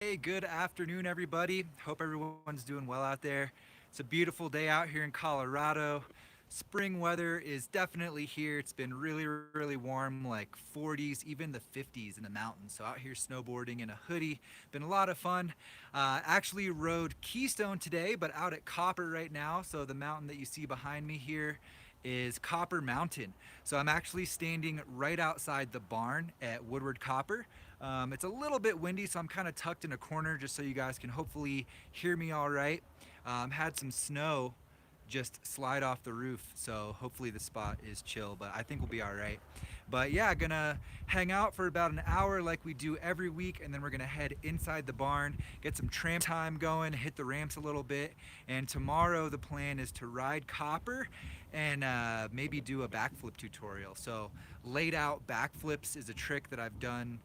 Hey, good afternoon, everybody. Hope everyone's doing well out there. It's a beautiful day out here in Colorado. Spring weather is definitely here. It's been really warm, like 40s, even the 50s in the mountains. So, out here snowboarding in a hoodie. Been a lot of fun. Actually, rode Keystone today, but out at Copper right now. So, the mountain that you see behind me here is Copper Mountain. So I'm actually standing right outside the barn at Woodward Copper. It's a little bit windy, so I'm kind of tucked in a corner just so you guys can hopefully hear me all right. Had some snow just slide off the roof, so hopefully the spot is chill, but I think we'll be all right. But yeah, gonna hang out for about an hour like we do every week, and then we're gonna head inside the barn, get some tram time going, hit the ramps a little bit, and tomorrow the plan is to ride Copper and maybe do a backflip tutorial. So laid out backflips is a trick that I've done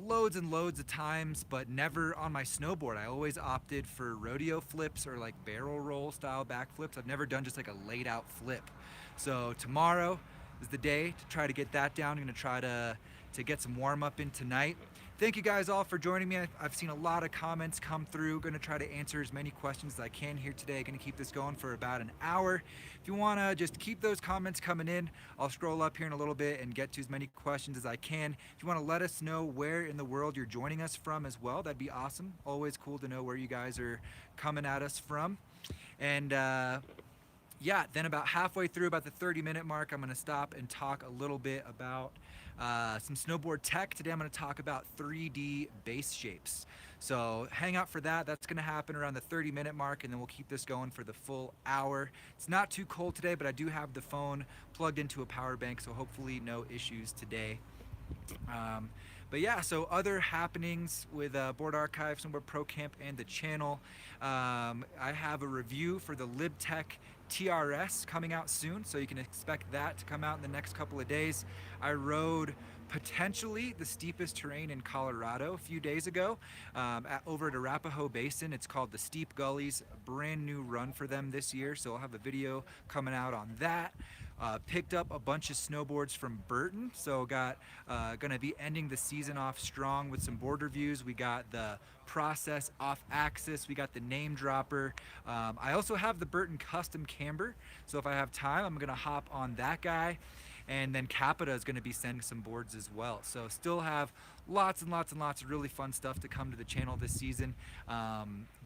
loads and loads of times, but never on my snowboard. I always opted for rodeo flips or like barrel roll style backflips. I've never done just like a laid out flip. So tomorrow is the day to try to get that down. I'm gonna try to get some warm up in tonight. Thank you guys all for joining me. I've seen a lot of comments come through. Gonna try to answer as many questions as I can here today. Gonna keep this going for about an hour. If you wanna just keep those comments coming in, I'll scroll up here in a little bit and get to as many questions as I can. If you wanna let us know where in the world you're joining us from as well, that'd be awesome. Always cool to know where you guys are coming at us from. And yeah, then about halfway through, about the 30-minute mark, I'm going to stop and talk a little bit about some snowboard tech. Today I'm going to talk about 3D base shapes. So hang out for that. That's going to happen around the 30-minute mark, and then we'll keep this going for the full hour. It's not too cold today, but I do have the phone plugged into a power bank, so hopefully no issues today. But yeah, so other happenings with Board Archive, SnowboardProCamp, and the channel. I have a review for the LibTech TRS coming out soon, so you can expect that to come out in the next couple of days. I rode potentially the steepest terrain in Colorado a few days ago over at Arapahoe Basin. It's called the Steep Gullies, brand new run for them this year, so I'll have a video coming out on that. Picked up a bunch of snowboards from Burton, so got gonna be ending the season off strong with some board reviews. We got the Process off axis, we got the Name Dropper. I also have the Burton custom camber, so if I have time I'm gonna hop on that guy. And then Capita is going to be sending some boards as well. So still have lots and lots of really fun stuff to come to the channel this season.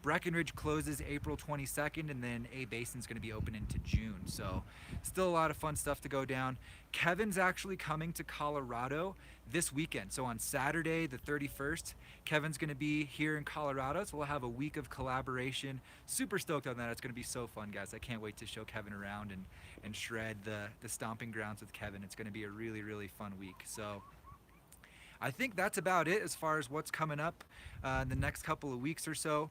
Breckenridge closes April 22nd, and then A Basin's going to be open into June. So still a lot of fun stuff to go down. Kevin's actually coming to Colorado this weekend. So on Saturday the 31st, Kevin's going to be here in Colorado. So we'll have a week of collaboration. Super stoked on that. It's going to be so fun, guys. I can't wait to show Kevin around and shred the stomping grounds with Kevin. It's going to be a really fun week. So I think that's about it as far as what's coming up in the next couple of weeks or so.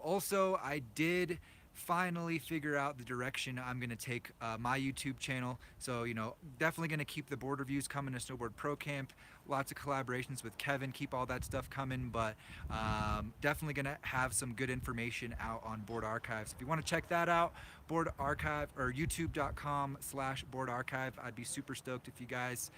Also, I did finally figure out the direction I'm going to take my YouTube channel. So, you know, definitely going to keep the board reviews coming to Snowboard Pro Camp. Lots of collaborations with Kevin, keep all that stuff coming, but definitely going to have some good information out on Board Archive. So if you want to check that out, Board Archive or youtube.com/Board Archive. I'd be super stoked if you guys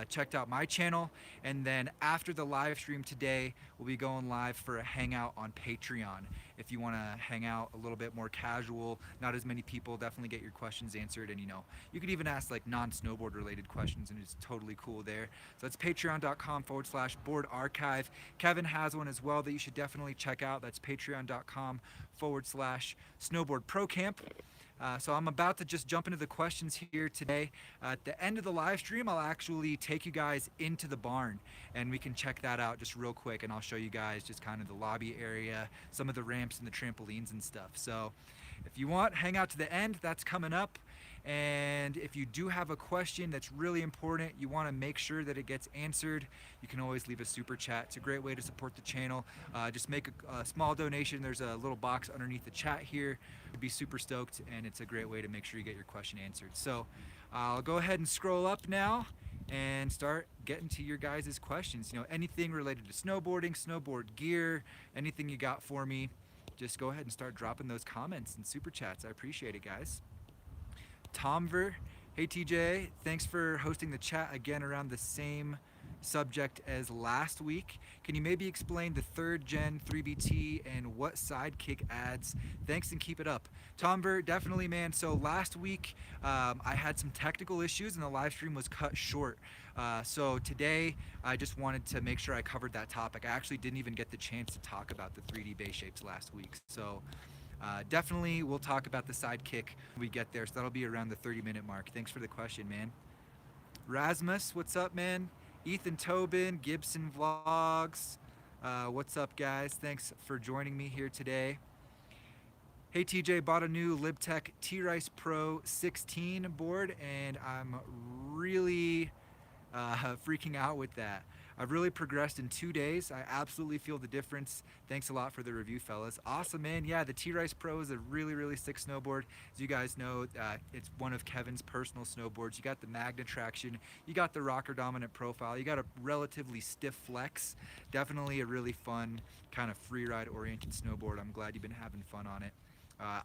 checked out my channel. And then after the live stream today, we'll be going live for a hangout on Patreon. If you want to hang out a little bit more casual, not as many people, definitely get your questions answered. And you know, you could even ask like non-snowboard related questions, and it's totally cool there. So that's patreon.com/Board Archive. Kevin has one as well that you should definitely check out. That's patreon.com/SnowboardProCamp. So I'm about to just jump into the questions here today. At the end of the live stream, I'll actually take you guys into the barn and we can check that out just real quick, and I'll show you guys just kind of the lobby area, some of the ramps and the trampolines and stuff. So if you want, hang out to the end, that's coming up. And if you do have a question that's really important, you want to make sure that it gets answered, you can always leave a super chat. It's a great way to support the channel. Just make a small donation. There's a little box underneath the chat here. I'd be super stoked, and it's a great way to make sure you get your question answered. So I'll go ahead and scroll up now and start getting to your guys' questions. You know, anything related to snowboarding, snowboard gear, anything you got for me, just go ahead and start dropping those comments and super chats. I appreciate it, guys. Tomver, hey TJ, thanks for hosting the chat again around the same subject as last week. Can you maybe explain the third gen 3BT and what sidekick adds? Thanks and keep it up. Tomber, definitely, man. So last week I had some technical issues and the live stream was cut short. So today I just wanted to make sure I covered that topic. I actually didn't even get the chance to talk about the 3D base shapes last week. So definitely we'll talk about the sidekick when we get there. So that'll be around the 30-minute mark. Thanks for the question, man. Rasmus, what's up, man? Ethan Tobin, Gibson Vlogs. What's up, guys? Thanks for joining me here today. Hey, TJ, bought a new LibTech T-Rice Pro 16 board, and I'm really freaking out with that. I've really progressed in 2 days. I absolutely feel the difference. Thanks a lot for the review, fellas. Awesome, man. Yeah, the T-Rice Pro is a really, really sick snowboard. As you guys know, it's one of Kevin's personal snowboards. You got the Magna traction. You got the rocker dominant profile. You got a relatively stiff flex. Definitely a really fun kind of free ride oriented snowboard. I'm glad you've been having fun on it.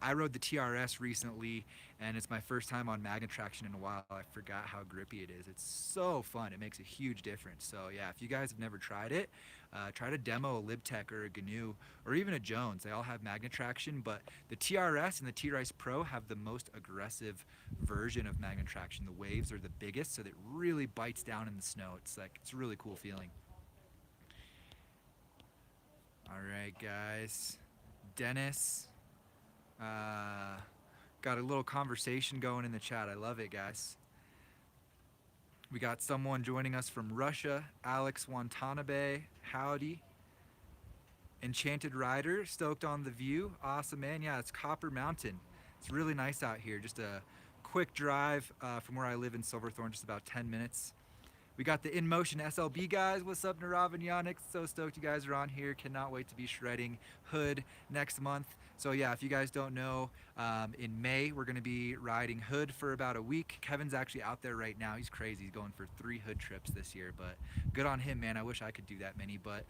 I rode the TRS recently, and it's my first time on Magna traction in a while. I forgot how grippy it is. It's so fun. It makes a huge difference. So yeah, if you guys have never tried it, try to demo a LibTech or a GNU or even a Jones. They all have Magna traction, but the TRS and the T-Rice Pro have the most aggressive version of Magna traction. The waves are the biggest, so that it really bites down in the snow. It's a really cool feeling. All right, guys. Dennis. Got a little conversation going in the chat. I love it, guys. We got someone joining us from Russia, Alex Watanabe. Howdy. Enchanted Rider, stoked on the view. Awesome, man. Yeah, it's Copper Mountain. It's really nice out here. Just a quick drive from where I live in Silverthorne, just about 10 minutes. We got the In Motion SLB guys. What's up, Narav and Yannick? So stoked you guys are on here. Cannot wait to be shredding Hood next month. So yeah, if you guys don't know, in May we're gonna be riding Hood for about a week. Kevin's actually out there right now. He's crazy. He's going for 3 Hood trips this year, but good on him, man. I wish I could do that many, but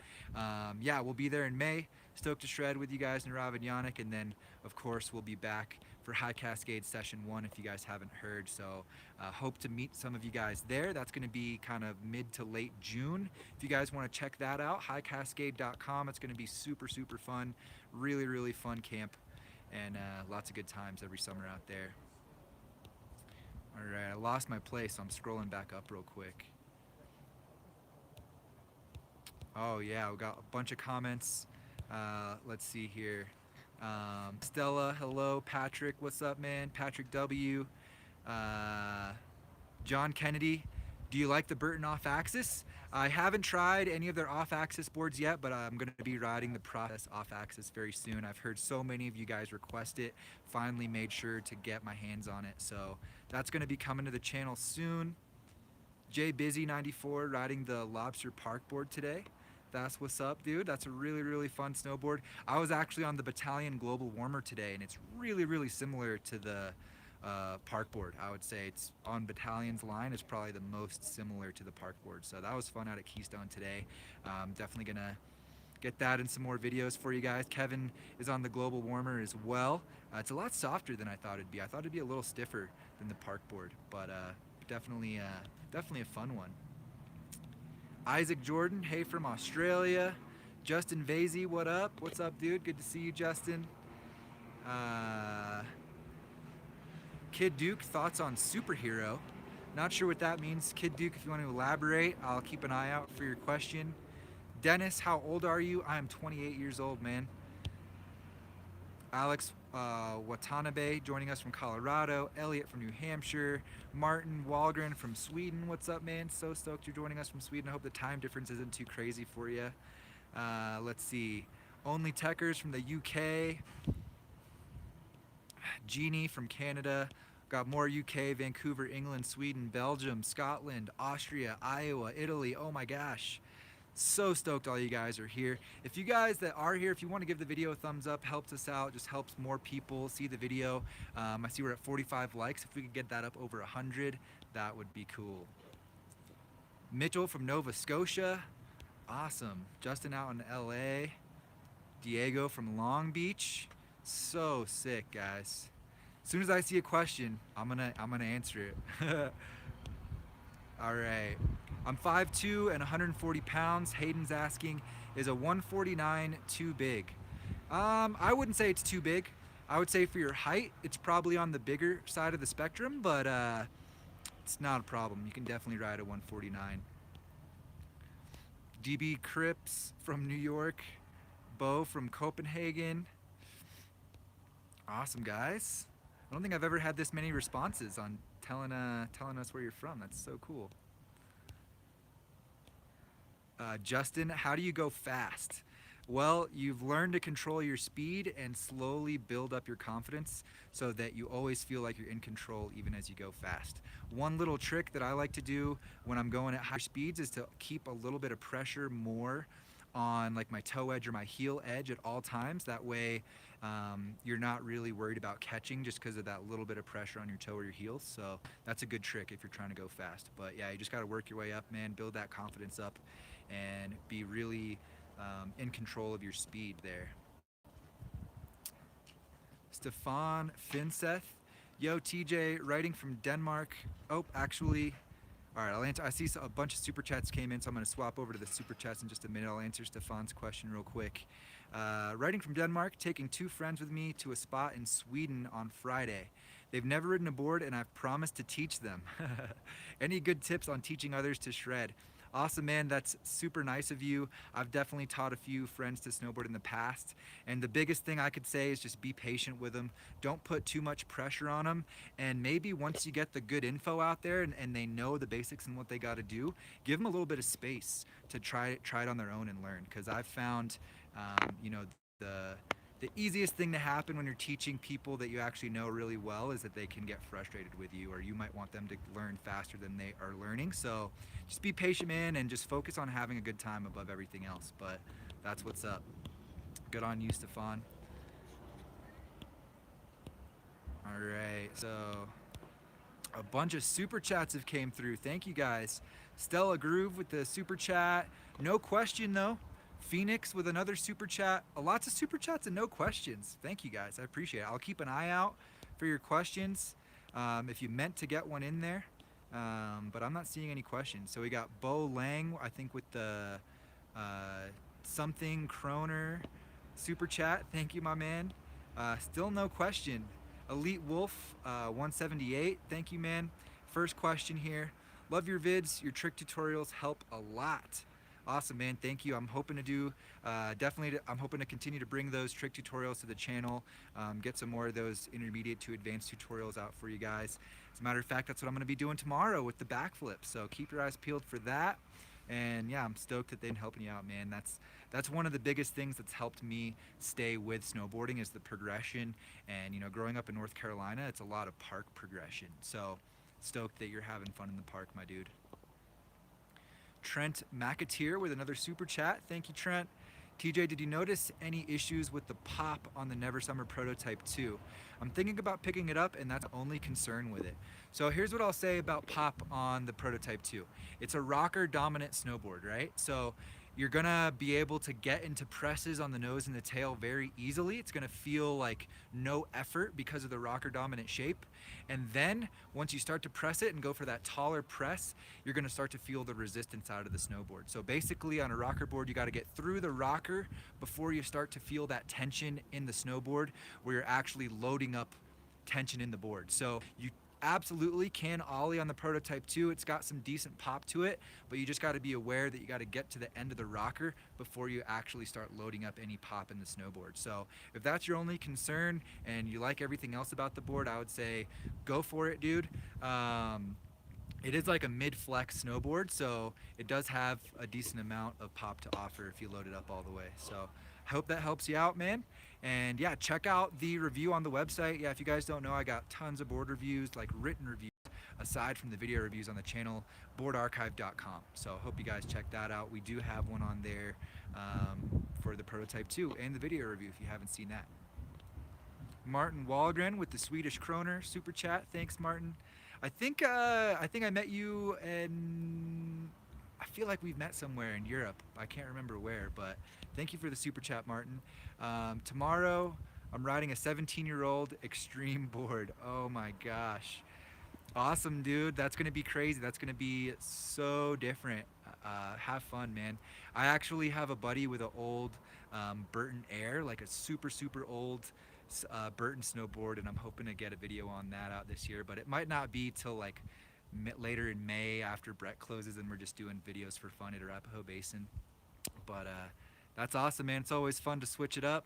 yeah, we'll be there in May. Stoked to shred with you guys, Narav and Yannick, and then of course we'll be back for High Cascade Session 1 if you guys haven't heard. So hope to meet some of you guys there. That's going to be kind of mid to late June. If you guys want to check that out, highcascade.com. It's going to be super, super fun. Really, really fun camp, and lots of good times every summer out there. All right, I lost my place, so I'm scrolling back up real quick. Oh yeah, we got a bunch of comments. Let's see here. Stella, hello. Patrick, what's up, man? Patrick W. John Kennedy, do you like the Burton off-axis? I haven't tried any of their off-axis boards yet, but I'm going to be riding the Process off-axis very soon. I've heard so many of you guys request it. Finally made sure to get my hands on it, so that's going to be coming to the channel soon. Jay Busy 94 riding the Lobster Park board today. That's what's up, dude. That's a really, really fun snowboard. I was actually on the Battalion Global Warmer today, and it's really, really similar to the park board. I would say it's on Battalion's line. It's probably the most similar to the park board. So that was fun out at Keystone today. Definitely gonna get that in some more videos for you guys. Kevin is on the Global Warmer as well. It's a lot softer than I thought it'd be. I thought it'd be a little stiffer than the park board, but definitely a fun one. Isaac Jordan, hey from Australia. Justin Vasey, what up? What's up, dude? Good to see you, Justin. Kid Duke, thoughts on superhero? Not sure what that means. Kid Duke, if you want to elaborate, I'll keep an eye out for your question. Dennis, how old are you? I am 28 years old, man. Alex Watanabe joining us from Colorado. Elliot from New Hampshire. Martin Walgren from Sweden. What's up, man? So stoked you're joining us from Sweden. I hope the time difference isn't too crazy for you. Let's see. Only Techers from the UK. Jeannie from Canada. Got more UK, Vancouver, England, Sweden, Belgium, Scotland, Austria, Iowa, Italy. Oh my gosh. So stoked all you guys are here. If you guys that are here, if you want to give the video a thumbs up, helps us out, just helps more people see the video. I see we're at 45 likes. If we could get that up over 100, that would be cool. Mitchell from Nova Scotia. Awesome. Justin out in LA. Diego from Long Beach. So sick, guys. As soon as I see a question, I'm gonna answer it. All right. I'm 5'2" and 140 pounds. Hayden's asking, is a 149 too big? I wouldn't say it's too big. I would say for your height, it's probably on the bigger side of the spectrum, but it's not a problem. You can definitely ride a 149. DB Cripps from New York. Bo from Copenhagen. Awesome, guys. I don't think I've ever had this many responses on telling us where you're from. That's so cool. Justin, how do you go fast? Well, you've learned to control your speed and slowly build up your confidence so that you always feel like you're in control even as you go fast. One little trick that I like to do when I'm going at high speeds is to keep a little bit of pressure more on like my toe edge or my heel edge at all times. That way you're not really worried about catching just because of that little bit of pressure on your toe or your heels. So that's a good trick if you're trying to go fast. But yeah, you just got to work your way up, man. Build that confidence up and be really in control of your speed there. Stefan Finseth. Yo, TJ, writing from Denmark. Oh, actually, all right, I'll answer. I see a bunch of super chats came in, so I'm going to swap over to the super chats in just a minute. I'll answer Stefan's question real quick. Writing from Denmark, taking 2 friends with me to a spot in Sweden on Friday. They've never ridden a board, and I've promised to teach them. Any good tips on teaching others to shred? Awesome, man. That's super nice of you. I've definitely taught a few friends to snowboard in the past, and the biggest thing I could say is just be patient with them. Don't put too much pressure on them, and maybe once you get the good info out there and they know the basics and what they got to do, give them a little bit of space to try it on their own and learn. Because I've found, you know, the easiest thing to happen when you're teaching people that you actually know really well is that they can get frustrated with you, or you might want them to learn faster than they are learning. So just be patient, man, and just focus on having a good time above everything else. But that's what's up. Good on you, Stefan. All right, so a bunch of super chats have came through. Thank you, guys. Stella Groove with the super chat. No question, though. Phoenix with another super chat. Lots of super chats and no questions. Thank you, guys. I appreciate it. I'll keep an eye out for your questions if you meant to get one in there. But I'm not seeing any questions. So we got Bo Lang, I think, with the something Kroner super chat. Thank you, my man. Still no question. Elite Wolf 178. Thank you, man. First question here. Love your vids. Your trick tutorials help a lot. Awesome, man. Thank you. I'm hoping to do, I'm hoping to continue to bring those trick tutorials to the channel, get some more of those intermediate to advanced tutorials out for you guys. As a matter of fact, that's what I'm going to be doing tomorrow with the backflip. So keep your eyes peeled for that. And yeah, I'm stoked that they've been helping you out, man. That's one of the biggest things that's helped me stay with snowboarding is the progression. And, you know, growing up in North Carolina, it's a lot of park progression. So stoked that you're having fun in the park, my dude. Trent McAteer with another super chat. Thank you, Trent. TJ, did you notice any issues with the pop on the Never Summer Prototype 2? I'm thinking about picking it up, and that's the only concern with it. So here's what I'll say about pop on the Prototype 2. It's a rocker dominant snowboard, right? So you're gonna be able to get into presses on the nose and the tail very easily. It's gonna feel like no effort because of the rocker dominant shape. And then once you start to press it and go for that taller press, you're gonna start to feel the resistance out of the snowboard. So basically on a rocker board, you gotta get through the rocker before you start to feel that tension in the snowboard where you're actually loading up tension in the board. So you absolutely can ollie on the Prototype 2. It's got some decent pop to it, but you just got to be aware that you got to get to the end of the rocker before you actually start loading up any pop in the snowboard. So if that's your only concern and you like everything else about the board, I would say go for it, dude. It is like a mid-flex snowboard, so it does have a decent amount of pop to offer if you load it up all the way. So I hope that helps you out, man. And yeah, check out the review on the website. Yeah, if you guys don't know, I got tons of board reviews, like written reviews, aside from the video reviews on the channel, boardarchive.com. So hope you guys check that out. We do have one on there for the Prototype 2 and the video review if you haven't seen that. Martin Wahlgren with the Swedish Kroner super chat. Thanks, Martin. I think I met you and I feel like we've met somewhere in Europe. I can't remember where, but thank you for the super chat, Martin. Tomorrow, I'm riding a 17-year-old extreme board. Oh my gosh. Awesome, dude. That's gonna be crazy. That's gonna be so different. Have fun, man. I actually have a buddy with an old Burton Air, like a super old Burton snowboard, and I'm hoping to get a video on that out this year. But it might not be till like later in May after Brett closes, and we're just doing videos for fun at Arapahoe Basin. But that's awesome, man. It's always fun to switch it up.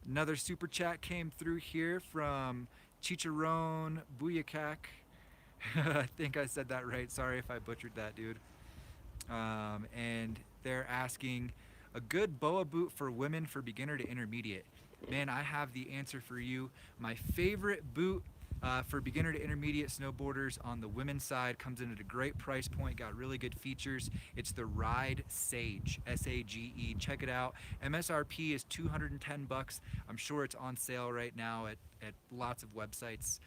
Another super chat came through here from Chicharron Buyakak. I think I said that right. Sorry if I butchered that, dude. And they're asking a good boa boot for women for beginner to intermediate. Man, I have the answer for you. My favorite boot for beginner to intermediate snowboarders on the women's side comes in at a great price point, got really good features. It's the Ride Sage, S-A-G-E. Check it out. MSRP is 210 bucks. I'm sure it's on sale right now at lots of websites.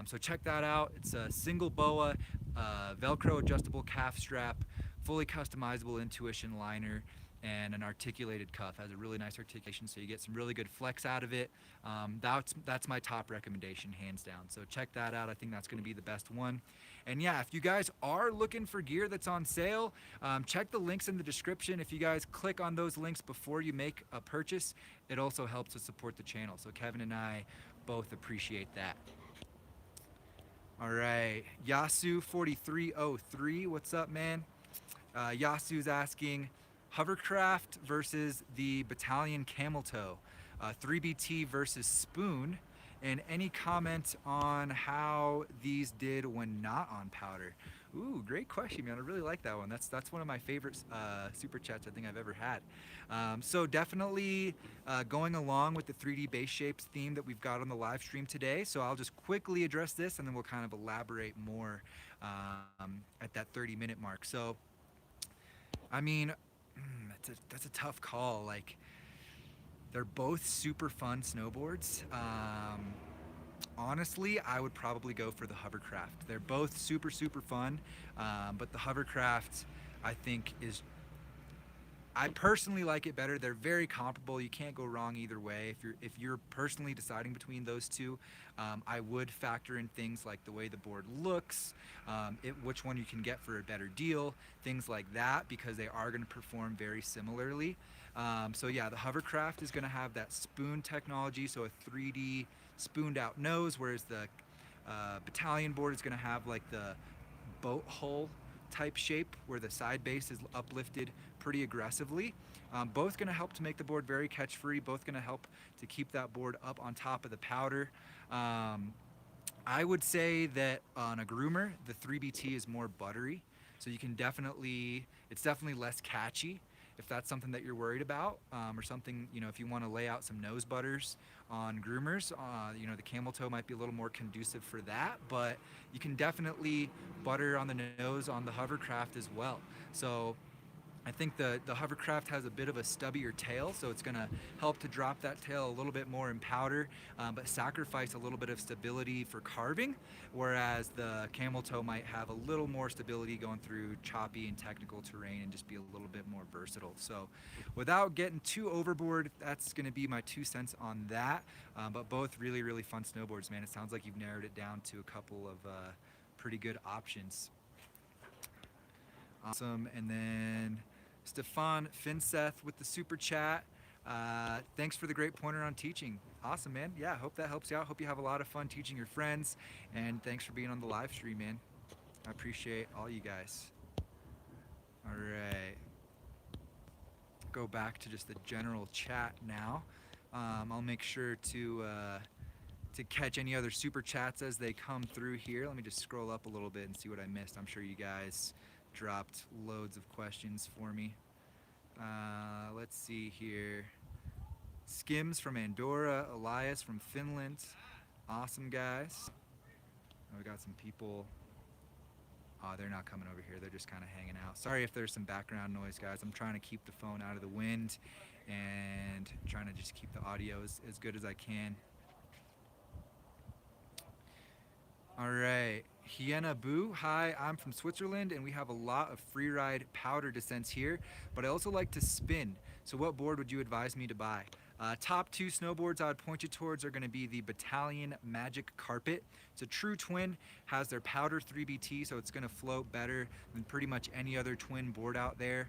So check that out. It's a single boa, Velcro adjustable calf strap, fully customizable intuition liner, and an articulated cuff. Has a really nice articulation, so you get some really good flex out of it. That's my top recommendation, hands down. So check that out. I think that's going to be the best one. And yeah, if you guys are looking for gear that's on sale, check the links in the description. If you guys click on those links before you make a purchase, it also helps to support the channel. So Kevin and I both appreciate that. All right, Yasu4303, what's up, man? Yasu's asking, hovercraft versus the Battalion Camel Toe, 3BT versus Spoon, and any comment on how these did when not on powder? Ooh, great question, man. I really like that one. That's one of my favorite super chats I think I've ever had. So definitely going along with the 3D base shapes theme that we've got on the live stream today. So I'll just quickly address this, and then we'll kind of elaborate more at that 30-minute mark. So, I mean, that's a tough call. Like, they're both super fun snowboards. Honestly, I would probably go for the hovercraft. They're both super fun, but the hovercraft, I think, I personally like it better. They're very comparable. You can't go wrong either way. If you're personally deciding between those two, I would factor in things like the way the board looks, which one you can get for a better deal, things like that, because they are going to perform very similarly. So yeah, the hovercraft is going to have that spoon technology, so a 3D spooned out nose, whereas the battalion board is going to have like the boat hull type shape where the side base is uplifted pretty aggressively. Both going to help to make the board very catch free, both going to help to keep that board up on top of the powder. I would say that on a groomer, the 3BT is more buttery, so you can it's definitely less catchy if that's something that you're worried about, or something, if you want to lay out some nose butters on groomers, the camel toe might be a little more conducive for that, but you can definitely butter on the nose on the hovercraft as well. So I think the hovercraft has a bit of a stubbier tail, so it's going to help to drop that tail a little bit more in powder, but sacrifice a little bit of stability for carving, whereas the camel toe might have a little more stability going through choppy and technical terrain and just be a little bit more versatile. So without getting too overboard, that's going to be my 2 cents on that, but both really fun snowboards, man. It sounds like you've narrowed it down to a couple of pretty good options. Awesome. And then Stefan Finseth with the super chat. Thanks for the great pointer on teaching. Awesome, man. Yeah, hope that helps you out. Hope you have a lot of fun teaching your friends. And thanks for being on the live stream, man. I appreciate all you guys. All right. Go back to just the general chat now. I'll make sure to catch any other super chats as they come through here. Let me just scroll up a little bit and see what I missed. I'm sure you guys dropped loads of questions for me. Let's see here. Skims from Andorra, Elias from Finland. Awesome, guys. We got some people. They're not coming over here. They're just kind of hanging out. Sorry if there's some background noise, guys. I'm trying to keep the phone out of the wind and trying to just keep the audio as good as I can. All right. Hiena Boo, hi, I'm from Switzerland and we have a lot of freeride powder descents here, but I also like to spin. So what board would you advise me to buy? Top two snowboards I would point you towards are going to be the Battalion Magic Carpet. It's a true twin, has their powder 3BT, so it's going to float better than pretty much any other twin board out there.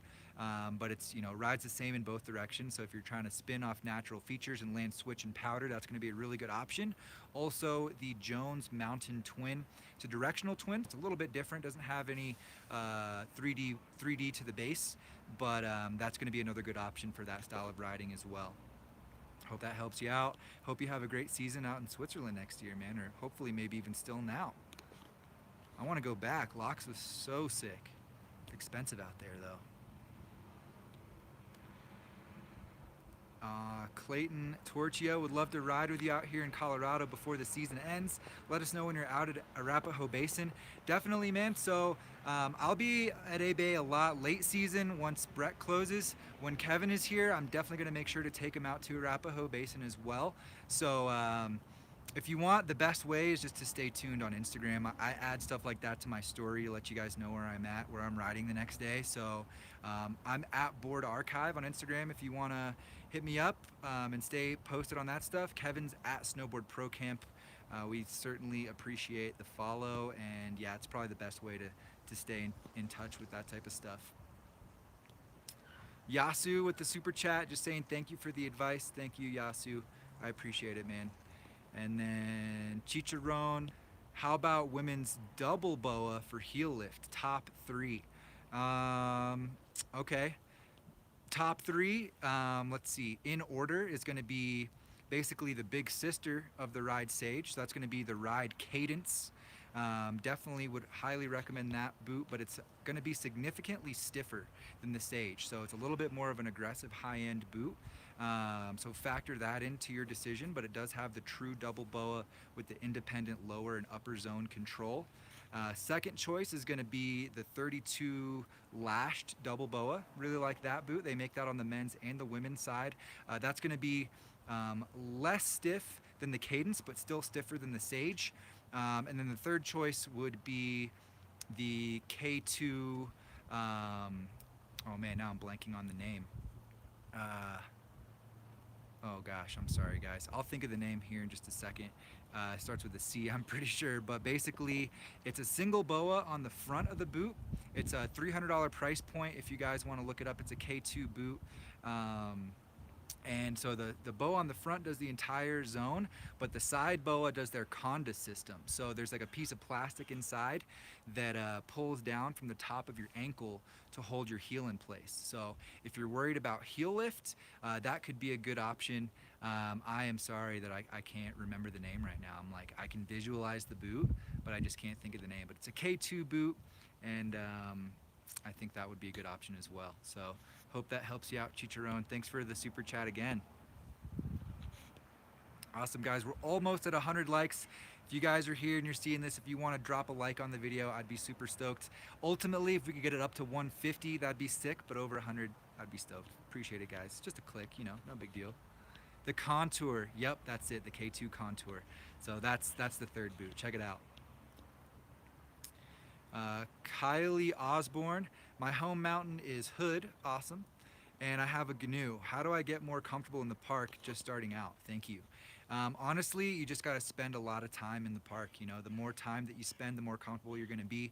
But it's, rides the same in both directions. So if you're trying to spin off natural features and land switch and powder, that's going to be a really good option. Also, the Jones Mountain Twin. It's a directional twin. It's a little bit different. Doesn't have any 3D to the base, but that's going to be another good option for that style of riding as well. Hope that helps you out. Hope you have a great season out in Switzerland next year, man, or hopefully maybe even still now. I want to go back. Locks was so sick. Expensive out there, though. Clayton Torchio would love to ride with you out here in Colorado before the season ends. Let us know when you're out at Arapahoe Basin. Definitely, man. So I'll be at A-Bay a lot late season once Brett closes. When Kevin is here, I'm definitely going to make sure to take him out to Arapahoe Basin as well. So if you want, the best way is just to stay tuned on Instagram. I add stuff like that to my story to let you guys know where I'm at, where I'm riding the next day. So I'm at Board Archive on Instagram if you want to hit me up and stay posted on that stuff. Kevin's at SnowboardProCamp. We certainly appreciate the follow, and yeah, it's probably the best way to stay in touch with that type of stuff. Yasu with the super chat, just saying thank you for the advice. Thank you, Yasu. I appreciate it, man. And then Chicharron, how about women's double boa for heel lift? Top three. Okay. Top three, let's see, in order is going to be basically the big sister of the Ride Sage. So that's going to be the Ride Cadence. Definitely would highly recommend that boot, but it's going to be significantly stiffer than the Sage. So it's a little bit more of an aggressive high-end boot. So factor that into your decision, but it does have the true double boa with the independent lower and upper zone control. Second choice is going to be the 32 Lashed Double Boa. Really like that boot. They make that on the men's and the women's side. That's going to be less stiff than the Cadence, but still stiffer than the Sage. And then the third choice would be the K2. Oh man, now I'm blanking on the name. Oh gosh, I'm sorry guys. I'll think of the name here in just a second. It starts with a C, I'm pretty sure, but basically it's a single boa on the front of the boot. It's a $300 price point if you guys want to look it up. It's a K2 boot. And so the boa on the front does the entire zone, but the side boa does their conda system. So there's like a piece of plastic inside that pulls down from the top of your ankle to hold your heel in place. So if you're worried about heel lift, that could be a good option. I am sorry that I can't remember the name right now. I can visualize the boot, but I just can't think of the name. But it's a K2 boot, and I think that would be a good option as well. So hope that helps you out, Chicharron. Thanks for the super chat again. Awesome, guys. We're almost at 100 likes. If you guys are here and you're seeing this, if you want to drop a like on the video, I'd be super stoked. Ultimately, if we could get it up to 150, that'd be sick, but over 100, I'd be stoked. Appreciate it, guys. Just a click, no big deal. The Contour, yep, that's it, the K2 Contour. So that's the third boot. Check it out. Kylie Osborne, my home mountain is Hood, awesome, and I have a GNU. How do I get more comfortable in the park just starting out? Thank you. Honestly, you just got to spend a lot of time in the park. The more time that you spend, the more comfortable you're going to be.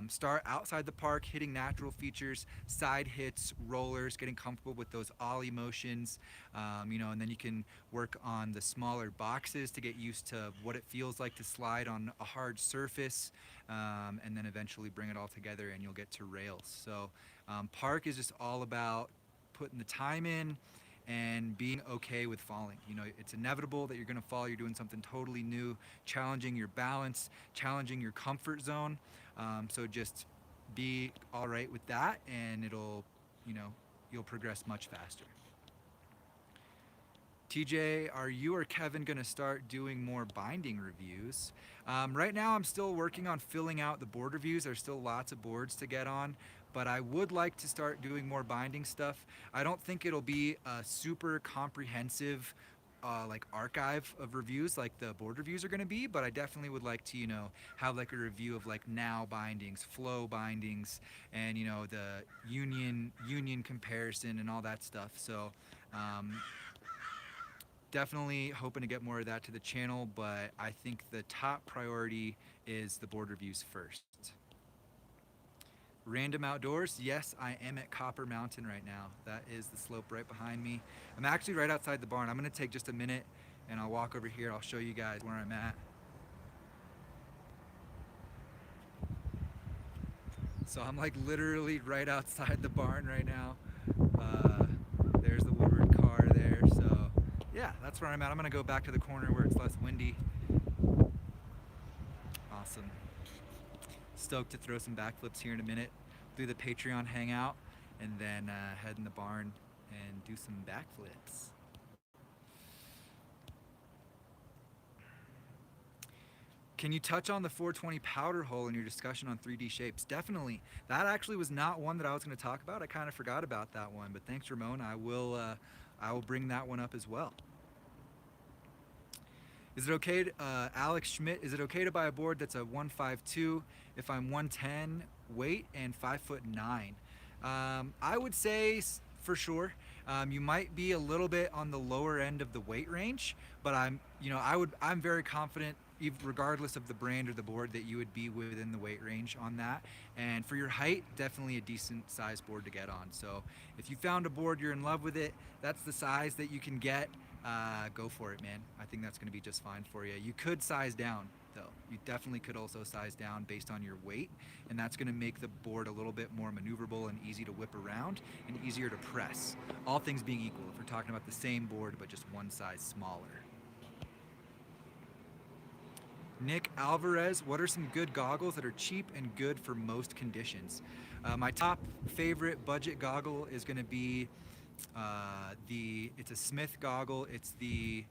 Start outside the park, hitting natural features, side hits, rollers, getting comfortable with those ollie motions, and then you can work on the smaller boxes to get used to what it feels like to slide on a hard surface, and then eventually bring it all together and you'll get to rails. So park is just all about putting the time in and being okay with falling. It's inevitable that you're going to fall. You're doing something totally new, challenging your balance, challenging your comfort zone. So just be all right with that, and you'll progress much faster. TJ, are you or Kevin going to start doing more binding reviews? Right now I'm still working on filling out the board reviews. There's still lots of boards to get on, but I would like to start doing more binding stuff. I don't think it'll be a super comprehensive archive of reviews like the board reviews are going to be, but I definitely would like to have a review of now bindings, flow bindings, and the union comparison and all that stuff. So Definitely hoping to get more of that to the channel, but I think the top priority is the board reviews first. Random outdoors, yes, I am at Copper Mountain right now. That is the slope right behind me. I'm actually right outside the barn. I'm gonna take just a minute and I'll walk over here. I'll show you guys where I'm at. So I'm like literally right outside the barn right now. There's the Woodward car there. So yeah, that's where I'm at. I'm gonna go back to the corner where it's less windy. Awesome. Stoked to throw some backflips here in a minute, do the Patreon hangout, and then head in the barn and do some backflips. Can you touch on the 420 powder hole in your discussion on 3D shapes? Definitely. That actually was not one that I was going to talk about. I kind of forgot about that one, but thanks, Ramon. I will bring that one up as well. Is it okay, Alex Schmidt, is it okay to buy a board that's a 152 if I'm 110 weight and 5'9"? I would say for sure. You might be a little bit on the lower end of the weight range, but I'm very confident, regardless of the brand or the board, that you would be within the weight range on that. And for your height, definitely a decent size board to get on. So if you found a board, you're in love with it, that's the size that you can get, go for it, man. I think that's going to be just fine for you. You could size down, though. You definitely could also size down based on your weight, and that's going to make the board a little bit more maneuverable and easy to whip around and easier to press. All things being equal, if we're talking about the same board but just one size smaller. Nick Alvarez, what are some good goggles that are cheap and good for most conditions? My top favorite budget goggle is going to be it's a Smith goggle. It's the,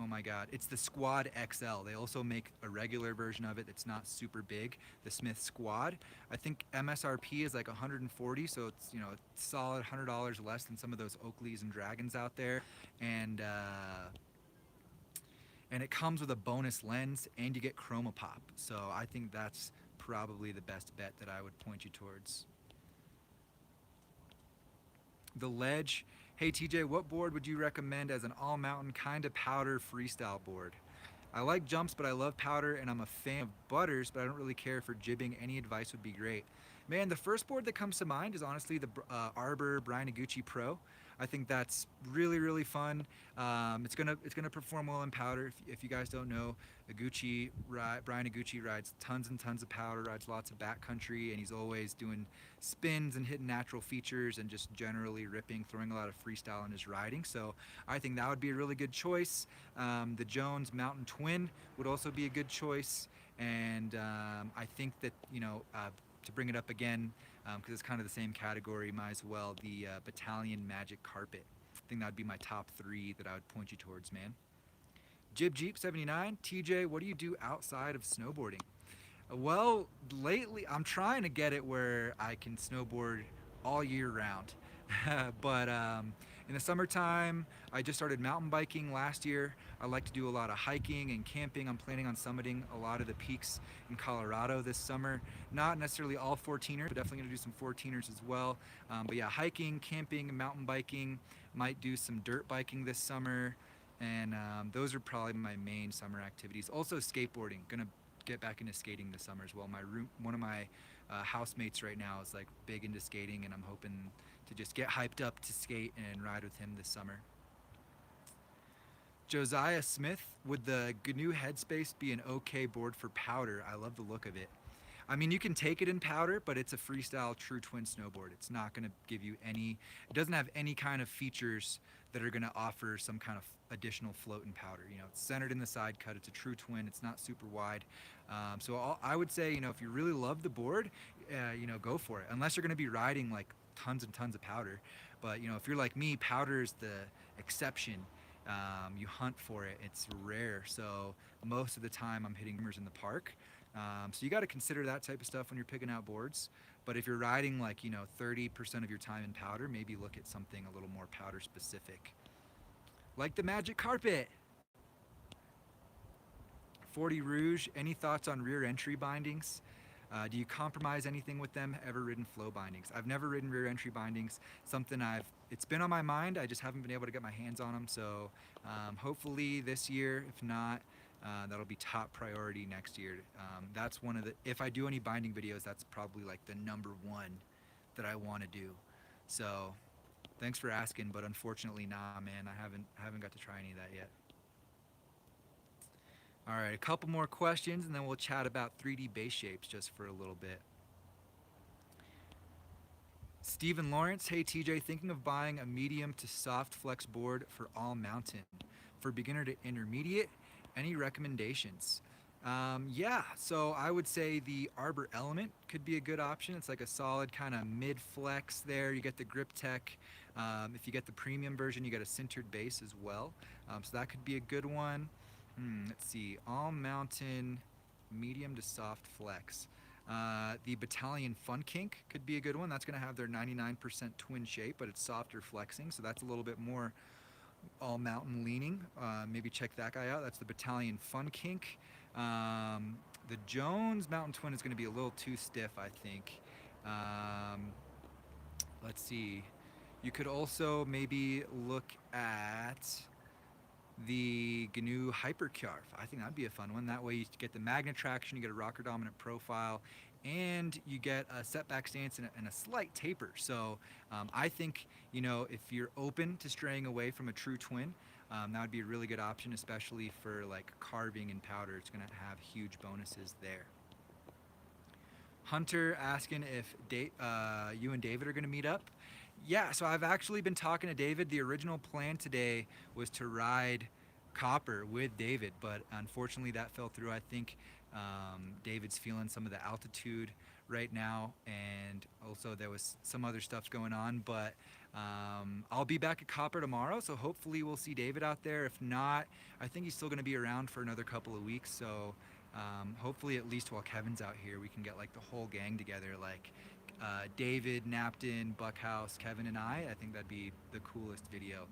oh my God, it's the Squad XL. They also make a regular version of it that's not super big, the Smith Squad. I think MSRP is like 140, so it's, you know, it's solid $100 less than some of those Oakleys and Dragons out there. And it comes with a bonus lens, and you get chroma pop. So I think that's probably the best bet that I would point you towards. The Ledge. Hey TJ, what board would you recommend as an all-mountain kind of powder freestyle board? I like jumps, but I love powder, and I'm a fan of butters, but I don't really care for jibbing. Any advice would be great. Man, the first board that comes to mind is honestly the Arbor Brian Iguchi Pro. I think that's really, really fun. It's gonna perform well in powder. If you guys don't know, Brian Iguchi rides tons and tons of powder, rides lots of backcountry, and he's always doing spins and hitting natural features and just generally ripping, throwing a lot of freestyle in his riding. So I think that would be a really good choice. The Jones Mountain Twin would also be a good choice, and I think that, you know, to bring it up again, because it's kind of the same category, might as well, the Battalion Magic Carpet. I think that would be my top 3 that I would point you towards, man. Jib Jeep 79, TJ, what do you do outside of snowboarding? Well, lately I'm trying to get it where I can snowboard all year round. But in the summertime, I just started mountain biking last year. I like to do a lot of hiking and camping. I'm planning on summiting a lot of the peaks in Colorado this summer. Not necessarily all 14ers, but definitely gonna do some 14ers as well. But yeah, hiking, camping, mountain biking. Might do some dirt biking this summer. And those are probably my main summer activities. Also skateboarding, gonna get back into skating this summer as well. One of my housemates right now is like big into skating, and I'm hoping to just get hyped up to skate and ride with him this summer. Josiah Smith, would the GNU Headspace be an okay board for powder? I love the look of it. I mean, you can take it in powder, but it's a freestyle true twin snowboard. It's not gonna give you any, it doesn't have any kind of features that are gonna offer some kind of additional float in powder. You know, it's centered in the side cut, it's a true twin, it's not super wide. So I would say, you know, if you really love the board, you know, go for it. Unless you're gonna be riding like tons and tons of powder. But, you know, if you're like me, powder is the exception. You hunt for it, it's rare. So most of the time I'm hitting rumors in the park. So you got to consider that type of stuff when you're picking out boards. But if you're riding like, you know, 30% of your time in powder, maybe look at something a little more powder specific. Like the Magic Carpet. 40 Rouge, any thoughts on rear entry bindings? Do you compromise anything with them? Ever ridden flow bindings? I've never ridden rear entry bindings. Something it's been on my mind. I just haven't been able to get my hands on them. So hopefully this year, if not, that'll be top priority next year. That's one of the, if I do any binding videos, that's probably like the number one that I want to do. So thanks for asking, but unfortunately, nah, man, I haven't got to try any of that yet. All right, a couple more questions, and then we'll chat about 3D base shapes just for a little bit. Stephen Lawrence, hey TJ, thinking of buying a medium to soft flex board for all mountain. For beginner to intermediate, any recommendations? Yeah, so I would say the Arbor Element could be a good option. It's like a solid kind of mid flex there. You get the grip tech. If you get the premium version, you get a sintered base as well. So that could be a good one. Let's see, all mountain, medium to soft flex. The Battalion Fun Kink could be a good one. That's going to have their 99% twin shape, but it's softer flexing, so that's a little bit more all mountain leaning. Maybe check that guy out. That's the Battalion Fun Kink. The Jones Mountain Twin is going to be a little too stiff, I think. Let's see. You could also maybe look at the GNU Hypercarve. I think that'd be a fun one. That way you get the magnet traction, you get a rocker dominant profile, and you get a setback stance and a slight taper. So I think, you know, if you're open to straying away from a true twin, that would be a really good option, especially for like carving and powder. It's going to have huge bonuses there. Hunter asking if you and David are going to meet up. Yeah, so I've actually been talking to David. The original plan today was to ride Copper with David, but unfortunately that fell through. I think David's feeling some of the altitude right now, and also there was some other stuff going on, but I'll be back at Copper tomorrow, so hopefully we'll see David out there. If not, I think he's still going to be around for another couple of weeks, so hopefully at least while Kevin's out here we can get like the whole gang together, like David, Napton, Buckhouse, Kevin, and I think that'd be the coolest video.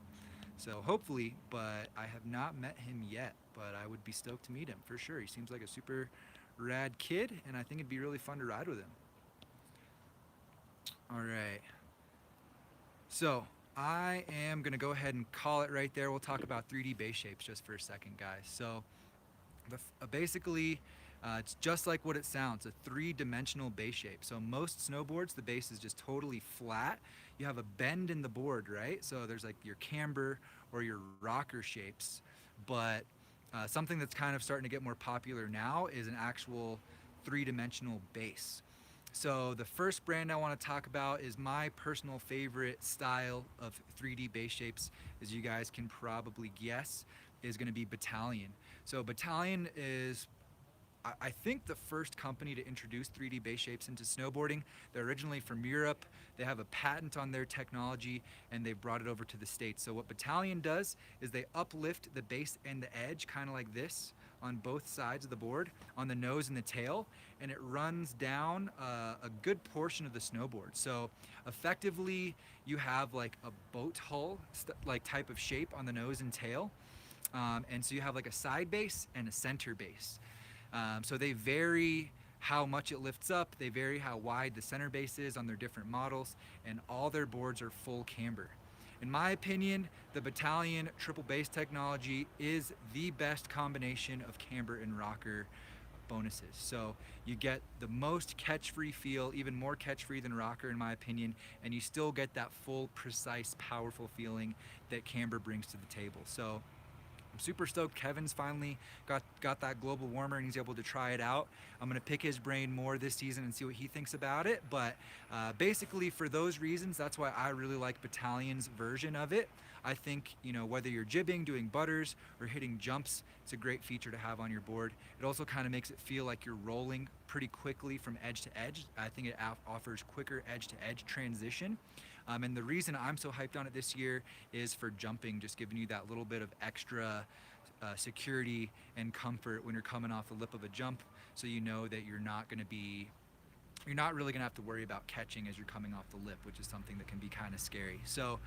So hopefully, but I have not met him yet, but I would be stoked to meet him for sure. He seems like a super rad kid, and I think it'd be really fun to ride with him. All right. So I am going to go ahead and call it right there. We'll talk about 3D base shapes just for a second, guys. So basically, it's just like what it sounds, a three-dimensional base shape. So most snowboards, the base is just totally flat. You have a bend in the board, right? So there's like your camber or your rocker shapes. But something that's kind of starting to get more popular now is an actual three-dimensional base. So the first brand I want to talk about is my personal favorite style of 3D base shapes, as you guys can probably guess, is going to be Battalion. So Battalion is, I think, the first company to introduce 3D base shapes into snowboarding. They're originally from Europe. They have a patent on their technology, and they brought it over to the States. So what Battalion does is they uplift the base and the edge, kind of like this, on both sides of the board, on the nose and the tail, and it runs down a good portion of the snowboard. So effectively, you have like a boat hull like type of shape on the nose and tail. And so you have like a side base and a center base. So they vary how much it lifts up, they vary how wide the center base is on their different models, and all their boards are full camber. In my opinion, the Battalion triple base technology is the best combination of camber and rocker bonuses. So you get the most catch-free feel, even more catch-free than rocker in my opinion, and you still get that full, precise, powerful feeling that camber brings to the table. So I'm super stoked Kevin's finally got that global warmer and he's able to try it out. I'm going to pick his brain more this season and see what he thinks about it. But basically for those reasons, that's why I really like Battalion's version of it. I think, you know, whether you're jibbing, doing butters, or hitting jumps, it's a great feature to have on your board. It also kind of makes it feel like you're rolling pretty quickly from edge to edge. I think it offers quicker edge to edge transition. And the reason I'm so hyped on it this year is for jumping, just giving you that little bit of extra security and comfort when you're coming off the lip of a jump, so you know that you're not really gonna have to worry about catching as you're coming off the lip, which is something that can be kind of scary. So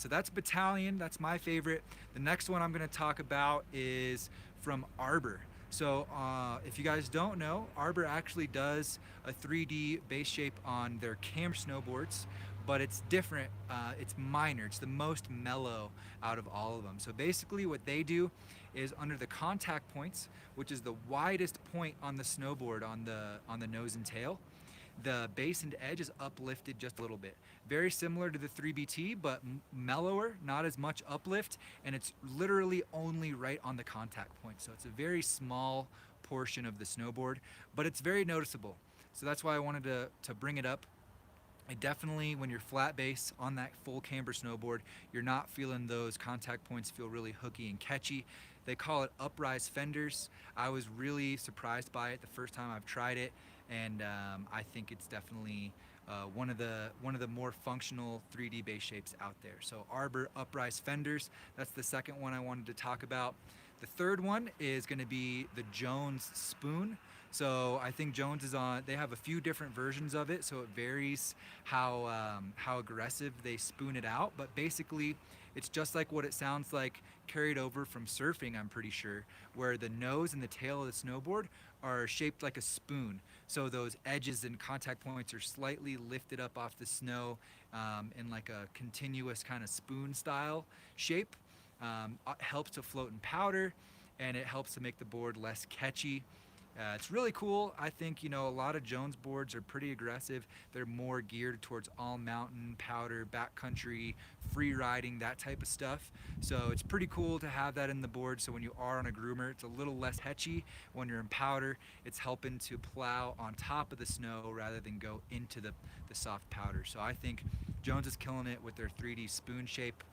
that's Battalion, that's my favorite. The next one I'm gonna talk about is from Arbor. So if you guys don't know, Arbor actually does a 3D base shape on their camber snowboards but it's different. It's minor. It's the most mellow out of all of them. So basically, what they do is under the contact points, which is the widest point on the snowboard on the nose and tail, the base and edge is uplifted just a little bit. Very similar to the 3BT, but mellower, not as much uplift, and it's literally only right on the contact point. So it's a very small portion of the snowboard, but it's very noticeable. So that's why I wanted to bring it up. I definitely, when you're flat base on that full camber snowboard, you're not feeling those contact points feel really hooky and catchy. They call it uprise fenders. I was really surprised by it the first time I've tried it, and I think it's definitely one of the more functional 3D base shapes out there. So arbor uprise fenders, that's the second one I wanted to talk about. The third one is going to be the Jones spoon. So I think Jones is on, they have a few different versions of it, so it varies how aggressive they spoon it out, but basically it's just like what it sounds like carried over from surfing, I'm pretty sure, where the nose and the tail of the snowboard are shaped like a spoon. So those edges and contact points are slightly lifted up off the snow in like a continuous kind of spoon style shape. It helps to float in powder, and it helps to make the board less catchy. It's really cool. I think, a lot of Jones boards are pretty aggressive. They're more geared towards all mountain, powder, backcountry, free riding, that type of stuff. So it's pretty cool to have that in the board. So when you are on a groomer, it's a little less hetchy. When you're in powder, it's helping to plow on top of the snow rather than go into the soft powder. So I think Jones is killing it with their 3D spoon shape.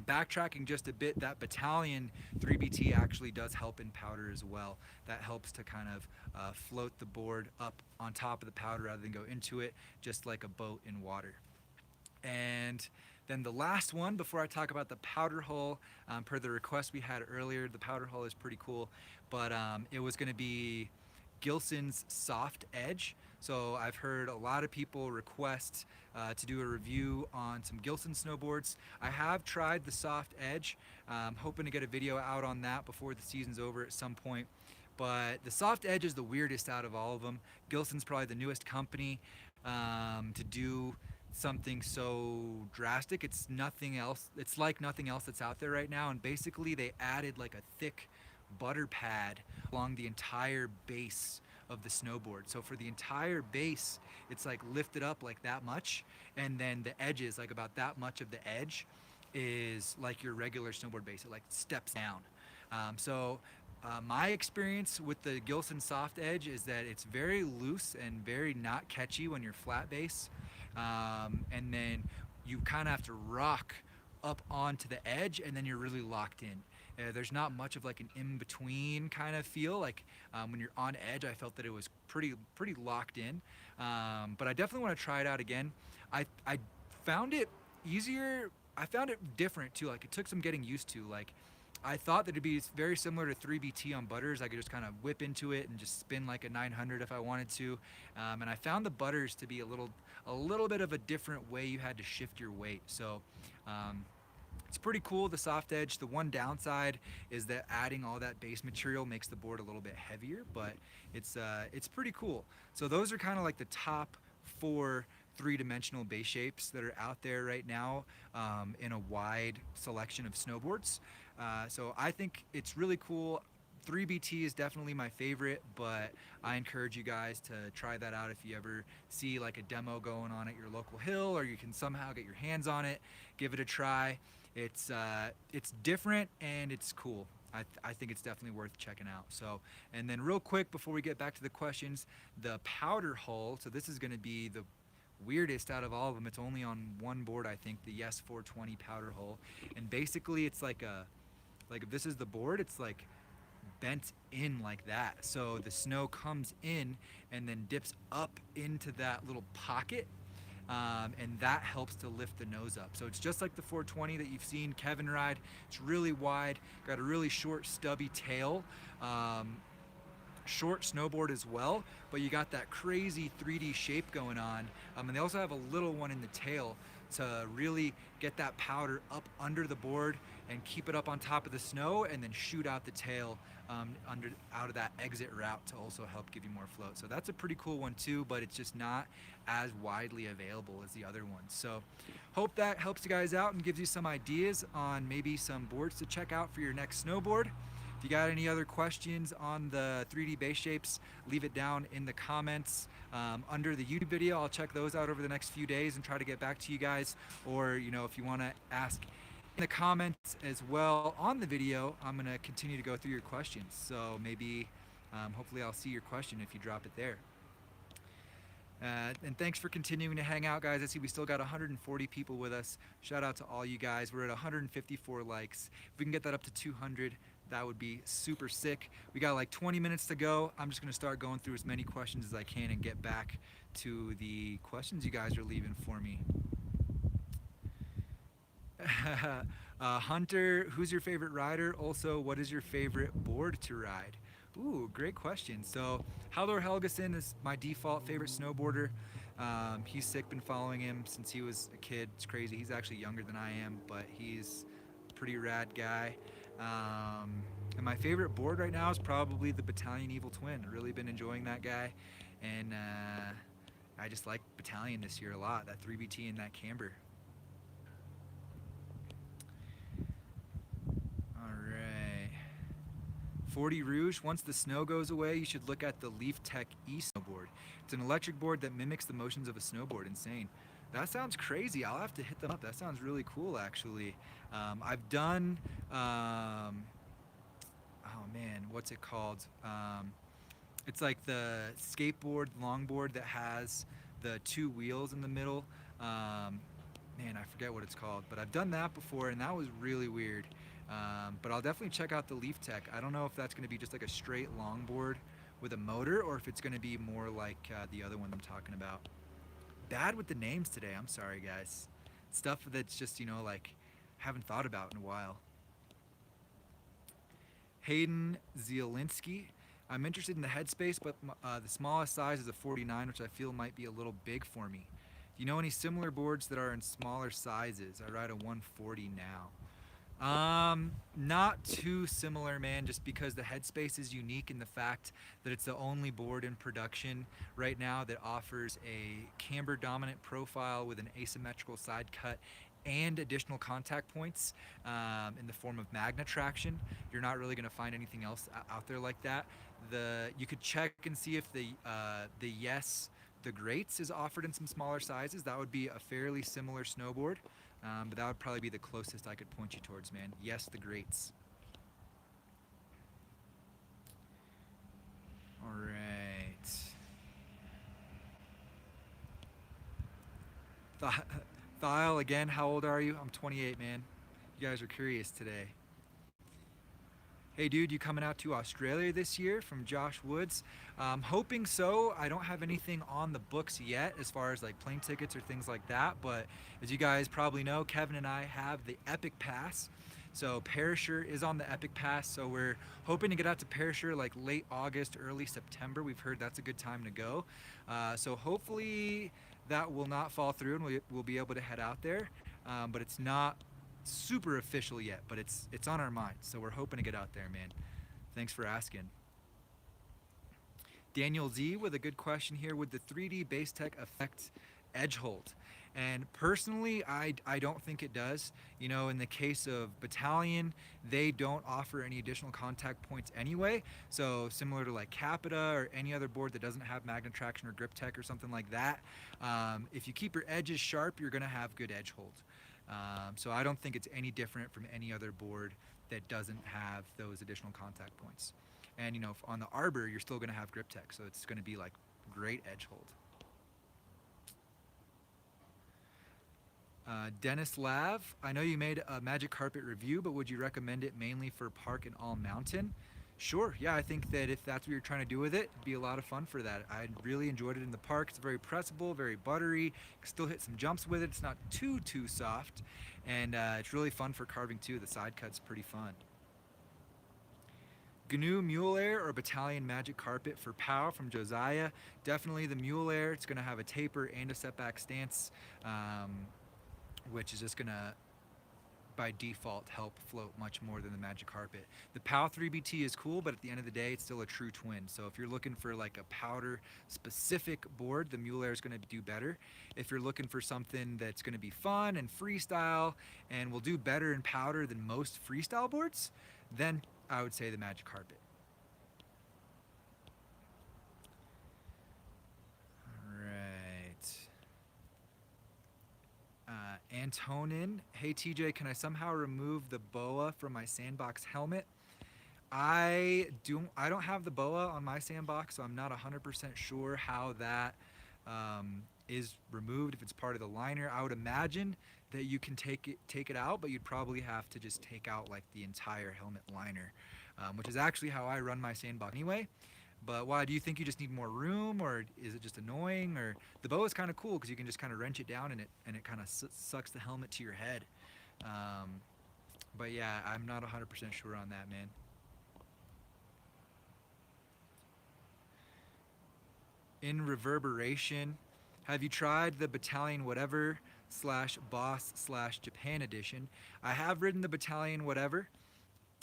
Backtracking just a bit, that Battalion 3BT actually does help in powder as well. That helps to kind of float the board up on top of the powder rather than go into it, just like a boat in water. And then the last one, before I talk about the powder hull, per the request we had earlier, the powder hull is pretty cool, but it was going to be Gilson's soft edge. So I've heard a lot of people request to do a review on some Gilson snowboards. I have tried the soft edge, hoping to get a video out on that before the season's over at some point. But the soft edge is the weirdest out of all of them. Gilson's probably the newest company to do something so drastic. It's nothing else. It's like nothing else that's out there right now. And basically they added like a thick butter pad along the entire base of the snowboard. So for the entire base, it's like lifted up like that much, and then the edges, like about that much of the edge, is like your regular snowboard base. It like steps down. My experience with the Gilson soft edge is that it's very loose and very not catchy when you're flat base, and then you kind of have to rock up onto the edge, and then you're really locked in. There's not much of like an in-between kind of feel. Like when you're on edge, I felt that it was pretty locked in. But I definitely want to try it out again. I found it easier. I found it different too. Like it took some getting used to. Like I thought that it'd be very similar to 3BT on butters. I could just kind of whip into it and just spin like a 900 if I wanted to. And I found the butters to be a little bit of a different way you had to shift your weight. So it's pretty cool, the soft edge. The one downside is that adding all that base material makes the board a little bit heavier, but it's pretty cool. So those are kind of like the top 4 three-dimensional base shapes that are out there right now in a wide selection of snowboards. So I think it's really cool. 3BT is definitely my favorite, but I encourage you guys to try that out if you ever see like a demo going on at your local hill, or you can somehow get your hands on it. Give it a try. It's different and it's cool. I think it's definitely worth checking out. So, and then real quick before we get back to the questions, the powder hull. So this is going to be the weirdest out of all of them. It's only on one board, I think, the Yes 420 powder hull. And basically it's like if this is the board, it's like bent in like that. So the snow comes in and then dips up into that little pocket. And that helps to lift the nose up. So it's just like the 420 that you've seen Kevin ride. It's really wide, got a really short stubby tail, short snowboard as well, but you got that crazy 3D shape going on. And they also have a little one in the tail. to really get that powder up under the board and keep it up on top of the snow, and then shoot out the tail out of that exit route to also help give you more float. So that's a pretty cool one too, but it's just not as widely available as the other ones. So hope that helps you guys out and gives you some ideas on maybe some boards to check out for your next snowboard. If you got any other questions on the 3D base shapes, leave it down in the comments under the YouTube video. I'll check those out over the next few days and try to get back to you guys. Or, if you want to ask in the comments as well on the video, I'm going to continue to go through your questions. So maybe, hopefully I'll see your question if you drop it there. And thanks for continuing to hang out, guys. I see we still got 140 people with us. Shout out to all you guys. We're at 154 likes. If we can get that up to 200, that would be super sick. We got like 20 minutes to go. I'm just going to start going through as many questions as I can and get back to the questions you guys are leaving for me. Hunter, who's your favorite rider? Also, what is your favorite board to ride? Ooh, great question. So Haldor Helgason is my default favorite snowboarder. He's sick, been following him since he was a kid. It's crazy. He's actually younger than I am, but he's a pretty rad guy. And my favorite board right now is probably the Battalion Evil Twin. I've really been enjoying that guy. And I just like Battalion this year a lot, that 3BT and that camber. All right. 40 Rouge, once the snow goes away, you should look at the Leaf Tech e-snowboard. It's an electric board that mimics the motions of a snowboard. Insane. That sounds crazy. I'll have to hit them up. That sounds really cool, actually. I've done, oh man, what's it called? It's like the skateboard longboard that has the two wheels in the middle. Man, I forget what it's called, but I've done that before, and that was really weird. But I'll definitely check out the Leaf Tech. I don't know if that's going to be just like a straight longboard with a motor, or if it's going to be more like the other one I'm talking about. Bad with the names today. I'm sorry, guys. Stuff that's just, like, haven't thought about in a while. Hayden Zielinski. I'm interested in the headspace, but the smallest size is a 49, which I feel might be a little big for me. Do you know any similar boards that are in smaller sizes? I ride a 140 now. Not too similar, man, just because the headspace is unique in the fact that it's the only board in production right now that offers a camber dominant profile with an asymmetrical side cut and additional contact points in the form of magna traction. You're not really going to find anything else out there like that. You could check and see if the Greats is offered in some smaller sizes. That would be a fairly similar snowboard. But that would probably be the closest I could point you towards, man. Yes, the Greats. All right. Thile, again, how old are you? I'm 28, man. You guys are curious today. Hey dude, you coming out to Australia this year? From Josh Woods. Hoping so. I don't have anything on the books yet as far as like plane tickets or things like that, but as you guys probably know, Kevin and I have the Epic Pass. So Perisher is on the Epic Pass, so we're hoping to get out to Perisher like late August, early September. We've heard that's a good time to go. So hopefully that will not fall through and we'll be able to head out there, but it's not super official yet, but it's on our mind, so we're hoping to get out there, man. Thanks for asking. Daniel Z with a good question here. Would the 3D base tech affect edge hold? And personally, I don't think it does. In the case of Battalion, they don't offer any additional contact points anyway. So similar to like Capita or any other board that doesn't have magna traction or grip tech or something like that, if you keep your edges sharp, you're gonna have good edge hold. So I don't think it's any different from any other board that doesn't have those additional contact points. And on the Arbor, you're still going to have grip tech, so it's going to be like great edge hold. Dennis Lav, I know you made a Magic Carpet review, but would you recommend it mainly for park and all mountain? Sure, yeah, I think that if that's what you're trying to do with it, it'd be a lot of fun for that. I really enjoyed it in the park. It's very pressable, very buttery. You can still hit some jumps with it. It's not too soft, and it's really fun for carving too. The side cut's pretty fun. GNU Mule Air or Battalion Magic Carpet for POW from Josiah. Definitely the Mule Air. It's going to have a taper and a setback stance. which is just gonna by default help float much more than the Magic Carpet. The POW 3BT is cool, but at the end of the day, it's still a true twin. So if you're looking for like a powder specific board, the Mule Air is going to do better. If you're looking for something that's going to be fun and freestyle and will do better in powder than most freestyle boards, then I would say the Magic Carpet. Antonin, hey TJ, can I somehow remove the boa from my Sandbox helmet? I don't have the boa on my Sandbox, so I'm not 100% sure how that is removed. If it's part of the liner, I would imagine that you can take it out, but you'd probably have to just take out like the entire helmet liner, which is actually how I run my Sandbox anyway. But why do you think you just need more room, or is it just annoying? Or the boa is kind of cool because you can just kind of wrench it down and it kind of sucks the helmet to your head. But yeah, I'm not 100% sure on that, man. In Reverberation, have you tried the Battalion Whatever / Boss / Japan edition? I have ridden the Battalion Whatever.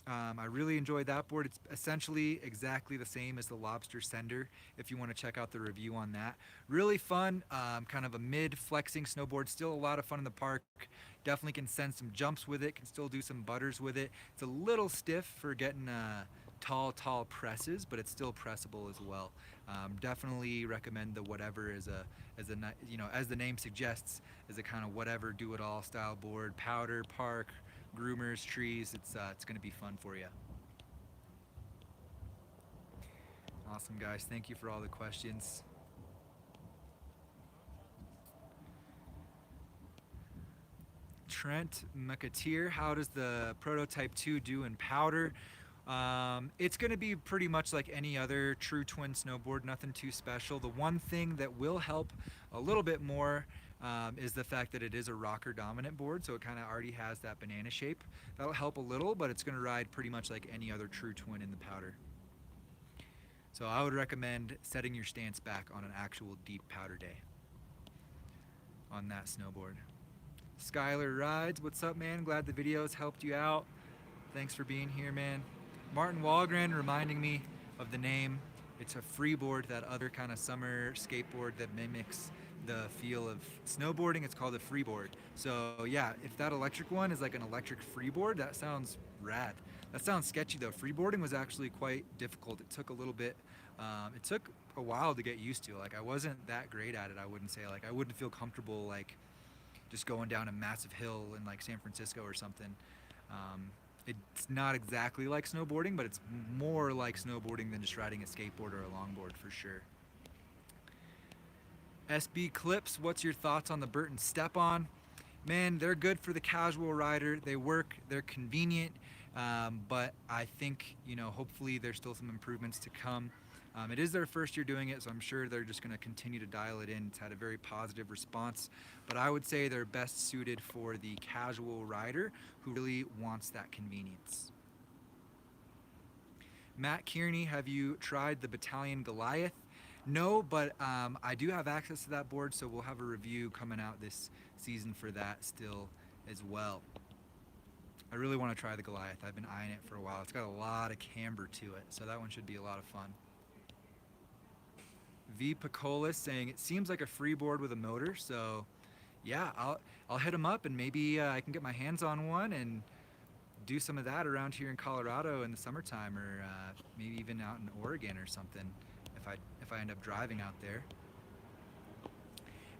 I really enjoyed that board. It's essentially exactly the same as the Lobster Sender, if you want to check out the review on that. Really fun, kind of a mid-flexing snowboard. Still a lot of fun in the park. Definitely can send some jumps with it, can still do some butters with it. It's a little stiff for getting tall presses, but it's still pressable as well. Definitely recommend the Whatever as the name suggests, as a kind of whatever do-it-all style board. Powder, park, groomers, trees, it's going to be fun for you. Awesome, guys. Thank you for all the questions. Trent McAteer, how does the Prototype 2 do in powder? It's going to be pretty much like any other true twin snowboard, nothing too special. The one thing that will help a little bit more is the fact that it is a rocker dominant board, so it kind of already has that banana shape. That'll help a little, but it's going to ride pretty much like any other true twin in the powder. So I would recommend setting your stance back on an actual deep powder day on that snowboard. Skylar Rides, what's up, man? Glad the videos helped you out. Thanks for being here, man. Martin Walgren reminding me of the name. It's a freeboard, that other kind of summer skateboard that mimics the feel of snowboarding. It's called a freeboard. So yeah, if that electric one is like an electric freeboard, that sounds rad. That sounds sketchy though. Freeboarding was actually quite difficult. It took a little bit, it took a while to get used to. Like I wasn't that great at it, I wouldn't say. Like I wouldn't feel comfortable like just going down a massive hill in like San Francisco or something. It's not exactly like snowboarding, but it's more like snowboarding than just riding a skateboard or a longboard for sure. SB Clips, what's your thoughts on the Burton Step-On? Man, they're good for the casual rider. They work, they're convenient, but I think, hopefully there's still some improvements to come. It is their first year doing it, so I'm sure they're just going to continue to dial it in. It's had a very positive response, but I would say they're best suited for the casual rider who really wants that convenience. Matt Kearney, have you tried the Battalion Goliath? No, but I do have access to that board, so we'll have a review coming out this season for that still as well. I really want to try the Goliath. I've been eyeing it for a while. It's got a lot of camber to it, so that one should be a lot of fun. V. Picolis saying it seems like a freeboard with a motor, so yeah, I'll hit him up and maybe I can get my hands on one and do some of that around here in Colorado in the summertime, or maybe even out in Oregon or something if I end up driving out there.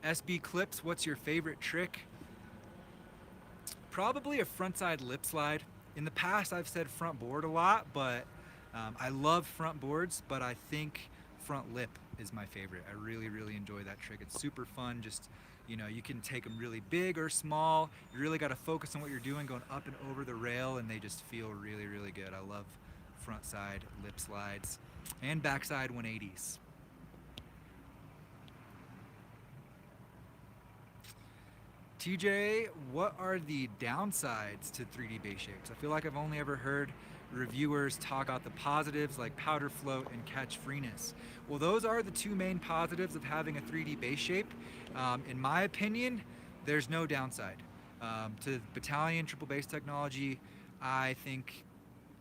SB Clips, what's your favorite trick? Probably a frontside lip slide. In the past I've said front board a lot, but I love front boards, but I think front lip is my favorite. I really enjoy that trick. It's super fun. Just, you can take them really big or small. You really got to focus on what you're doing, going up and over the rail, and they just feel really good. I love front side lip slides and backside 180s. TJ, what are the downsides to 3D base shapes? I feel like I've only ever heard reviewers talk about the positives like powder float and catch freeness. Well, those are the two main positives of having a 3D base shape. In my opinion, there's no downside. To Battalion triple base technology, I think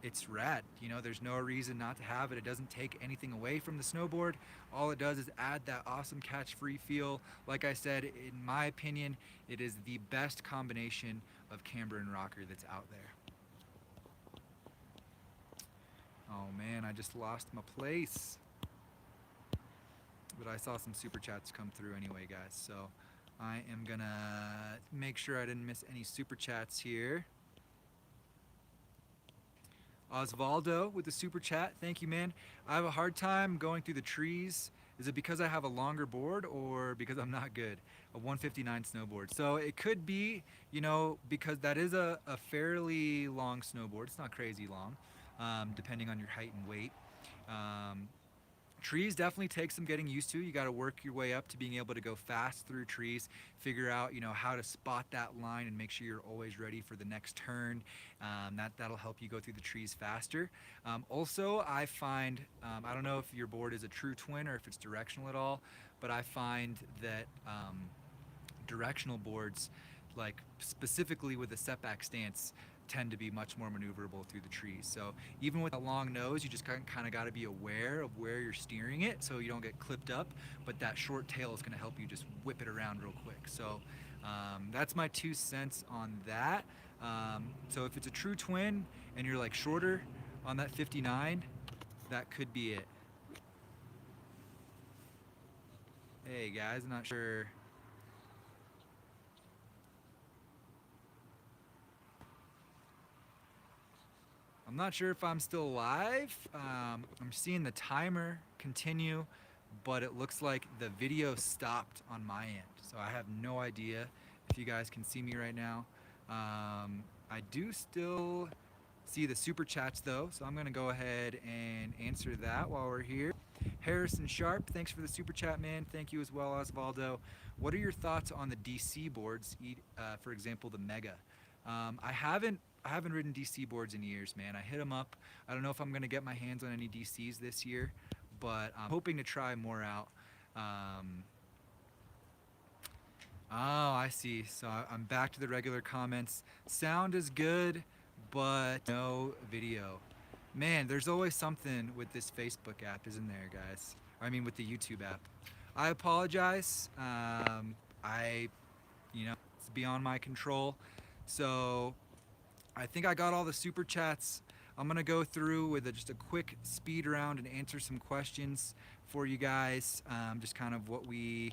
it's rad. You know, there's no reason not to have it. It doesn't take anything away from the snowboard. All it does is add that awesome catch-free feel. Like I said, in my opinion, it is the best combination of camber and rocker that's out there. Oh man, I just lost my place. But I saw some super chats come through anyway, guys. So I am gonna make sure I didn't miss any super chats here. Osvaldo with the super chat. Thank you, man. I have a hard time going through the trees. Is it because I have a longer board or because I'm not good? A 159 snowboard. So it could be, you know, because that is a fairly long snowboard. It's not crazy long, depending on your height and weight. Trees definitely take some getting used to. You got to work your way up to being able to go fast through trees, figure out, you know, how to spot that line and make sure you're always ready for the next turn. That'll help you go through the trees faster. Also, I find, I don't know if your board is a true twin or if it's directional at all, but I find that directional boards, like specifically with a setback stance, tend to be much more maneuverable through the trees. So even with a long nose, you just kind of got to be aware of where you're steering it so you don't get clipped up, but that short tail is going to help you just whip it around real quick. So that's my 2 cents on that. So if it's a true twin and you're like shorter on that 59, that could be it. Hey guys, I'm not sure. I'm not sure if I'm still live. I'm seeing the timer continue, but it looks like the video stopped on my end. So I have no idea if you guys can see me right now. I do still see the super chats though, so I'm gonna go ahead and answer that while we're here. Harrison Sharp, thanks for the super chat, man. Thank you as well, Osvaldo. What are your thoughts on the DC boards, for example, the Mega? I haven't ridden DC boards in years, man. I hit them up. I don't know if I'm gonna get my hands on any DCs this year, but I'm hoping to try more out. Oh, I see. So I'm back to the regular comments. Sound is good, but no video. Man, there's always something with this Facebook app, isn't there, guys? I mean, with the YouTube app. I apologize. You know, it's beyond my control. So I think I got all the super chats. I'm gonna go through with just a quick speed round and answer some questions for you guys. Just kind of the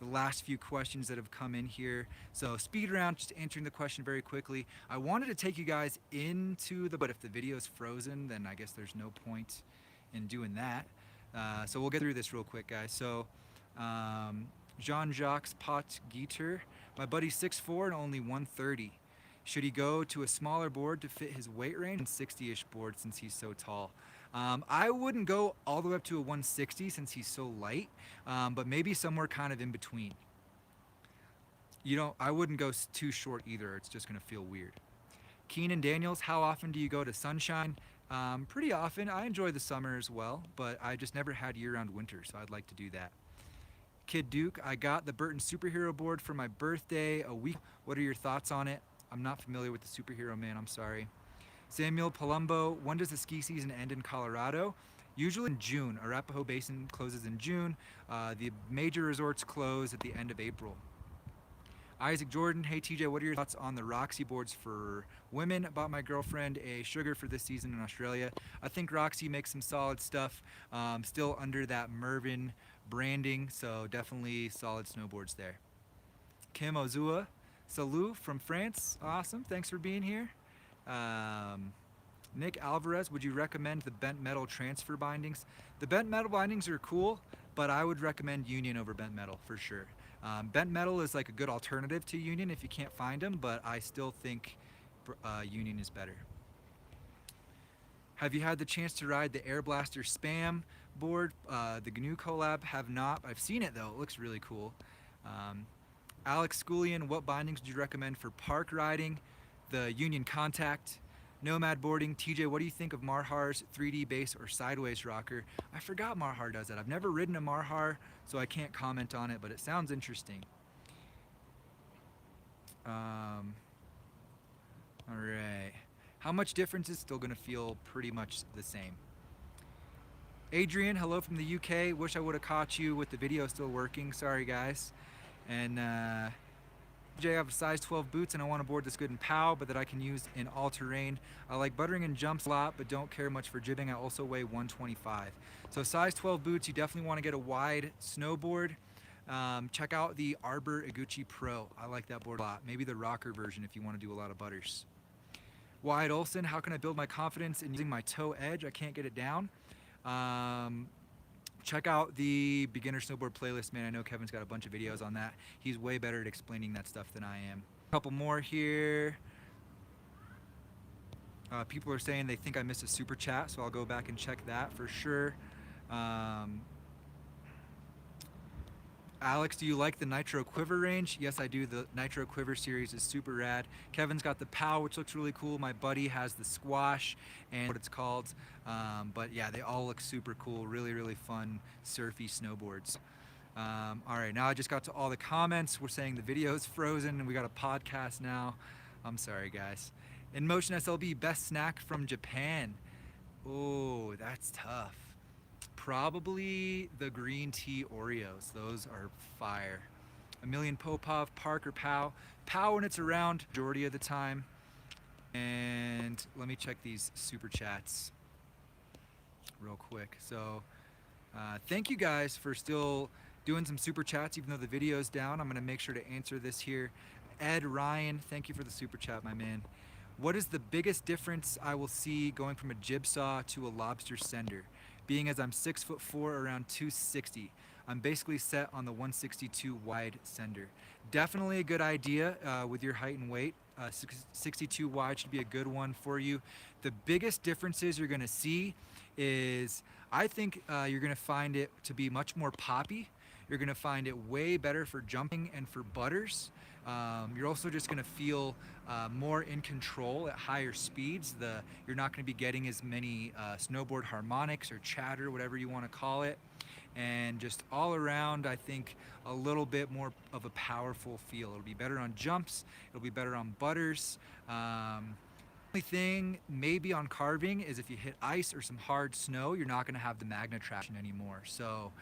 last few questions that have come in here. So speed round, just answering the question very quickly. I wanted to take you guys but if the video is frozen, then I guess there's no point in doing that. So we'll get through this real quick, guys. So Jean-Jacques Pot Guiter, my buddy's 6'4" and only 130. Should he go to a smaller board to fit his weight range? And 60-ish board since he's so tall. I wouldn't go all the way up to a 160 since he's so light, but maybe somewhere kind of in between. I wouldn't go too short either. It's just gonna feel weird. Keenan Daniels, how often do you go to Sunshine? Pretty often. I enjoy the summer as well, but I just never had year-round winter, so I'd like to do that. Kid Duke, I got the Burton superhero board for my birthday a week. What are your thoughts on it? I'm not familiar with the superhero, man. I'm sorry. Samuel Palumbo, when does the ski season end in Colorado? Usually in June. Arapahoe Basin closes in June. The major resorts close at the end of April. Isaac Jordan, hey TJ, what are your thoughts on the Roxy boards for women? I bought my girlfriend a Sugar for this season in Australia. I think Roxy makes some solid stuff, still under that Mervin branding, so definitely solid snowboards there. Kim Ozua, salut from France, awesome, thanks for being here. Nick Alvarez, would you recommend the bent metal transfer bindings? The bent metal bindings are cool, but I would recommend Union over bent metal for sure. Bent metal is like a good alternative to Union if you can't find them, but I still think Union is better. Have you had the chance to ride the Air Blaster Spam board? The GNU collab, have not. I've seen it though, it looks really cool. Alex Sculian, what bindings would you recommend for park riding? The Union Contact. Nomad boarding. TJ, what do you think of Marhar's 3D base or sideways rocker? I forgot Marhar does that. I've never ridden a Marhar, so I can't comment on it, but it sounds interesting. All right. How much difference is still going to feel pretty much the same? Adrian, hello from the UK. Wish I would have caught you with the video still working. Sorry, guys. And Jay, I have size 12 boots and I want to board this good in POW, but that I can use in all terrain. I like buttering and jumps a lot, but don't care much for jibbing. I also weigh 125. So size 12 boots, you definitely want to get a wide snowboard. Check out the Arbor Iguchi Pro. I like that board a lot. Maybe the rocker version if you want to do a lot of butters. Wyatt Olson, how can I build my confidence in using my toe edge? I can't get it down. Check out the beginner snowboard playlist, man. I know Kevin's got a bunch of videos on that. He's way better at explaining that stuff than I am. A couple more here. People are saying they think I missed a super chat, so I'll go back and check that for sure. Alex, do you like the Nitro Quiver range? Yes, I do. The Nitro Quiver series is super rad. Kevin's got the POW, which looks really cool. My buddy has the Squash and what it's called. But yeah, they all look super cool. Really, really fun, surfy snowboards. All right, now I just got to all the comments. We're saying the video is frozen and we got a podcast now. I'm sorry, guys. In Motion SLB, best snack from Japan. Oh, that's tough. Probably the green tea Oreos. Those are fire. A Million Popov, Park or POW. POW when it's around, majority of the time. And let me check these super chats real quick. So thank you guys for still doing some super chats even though the video's down. I'm going to make sure to answer this here. Ed Ryan, thank you for the super chat, my man. What is the biggest difference I will see going from a jib saw to a lobster sender? Being as I'm 6'4", around 260. I'm basically set on the 162 wide sender. Definitely a good idea with your height and weight. 62 wide should be a good one for you. The biggest differences you're gonna see is, I think you're gonna find it to be much more poppy. You're gonna find it way better for jumping and for butters. You're also just gonna feel more in control at higher speeds. You're not gonna be getting as many snowboard harmonics or chatter, whatever you wanna call it. And just all around, I think a little bit more of a powerful feel. It'll be better on jumps, it'll be better on butters. Only thing maybe on carving is if you hit ice or some hard snow, you're not gonna have the magna traction anymore. So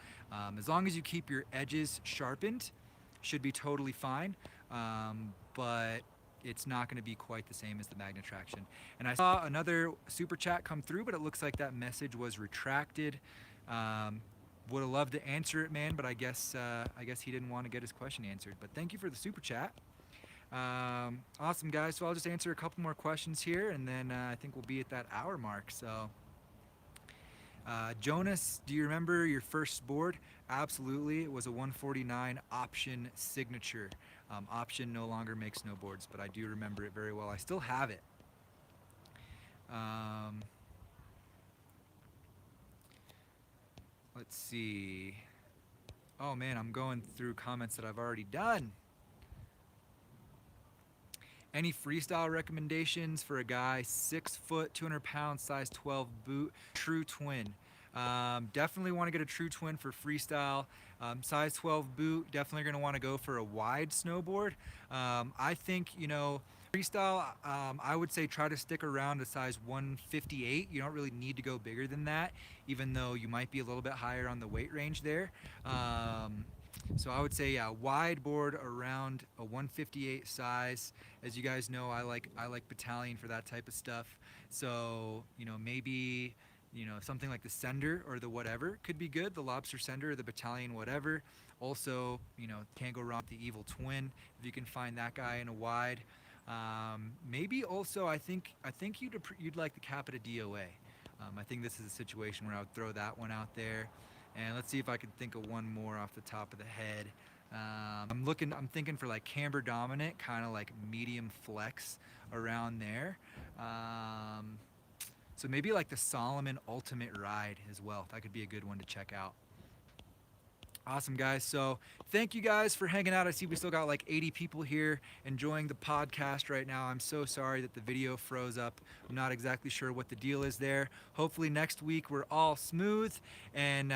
as long as you keep your edges sharpened, should be totally fine. But it's not going to be quite the same as the magna traction. And I saw another super chat come through, but it looks like that message was retracted. Would have loved to answer it, man, but I guess he didn't want to get his question answered. But thank you for the super chat. Awesome, guys. So I'll just answer a couple more questions here, and then I think we'll be at that hour mark. So Jonas, do you remember your first board? Absolutely. It was a 149 Option Signature. Option no longer makes snowboards, but I do remember it very well. I still have it. Let's see. Oh man, I'm going through comments that I've already done. Any freestyle recommendations for a guy 6 foot, 200 pounds, size 12 boot, true twin? Definitely want to get a true twin for freestyle. Size 12 boot, definitely going to want to go for a wide snowboard. I think, freestyle, I would say try to stick around a size 158. You don't really need to go bigger than that, even though you might be a little bit higher on the weight range there. So I would say, yeah, wide board around a 158 size. As you guys know, I like Battalion for that type of stuff. So, maybe, something like the Sender or the whatever could be good. The Lobster Sender or the Battalion whatever. Also, can't go wrong with the Evil Twin if you can find that guy in a wide. Maybe also, I think you'd like the Capita DOA. I think this is a situation where I would throw that one out there. And let's see if I can think of one more off the top of the head. I'm thinking for like camber dominant, kind of like medium flex around there. So maybe like the Solomon Ultimate Ride as well. That could be a good one to check out. Awesome, guys. So thank you guys for hanging out. I see we still got like 80 people here enjoying the podcast right now. I'm so sorry that the video froze up. I'm not exactly sure what the deal is there. Hopefully next week we're all smooth and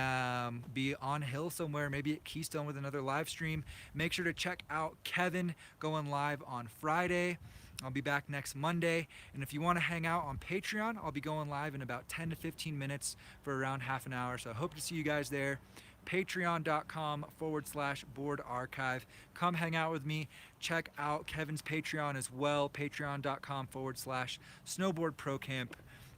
be on hill somewhere, maybe at Keystone with another live stream. Make sure to check out Kevin going live on Friday. I'll be back next Monday. And if you want to hang out on Patreon, I'll be going live in about 10 to 15 minutes for around half an hour. So I hope to see you guys there. Patreon.com/board archive. Come hang out with me. Check out Kevin's Patreon as well. Patreon.com/SnowboardProCamp.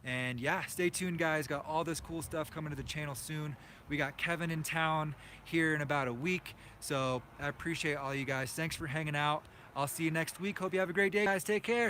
And yeah, stay tuned, guys. Got all this cool stuff coming to the channel soon. We got Kevin in town here in about a week. So I appreciate all you guys. Thanks for hanging out. I'll see you next week. Hope you have a great day, guys. Take care.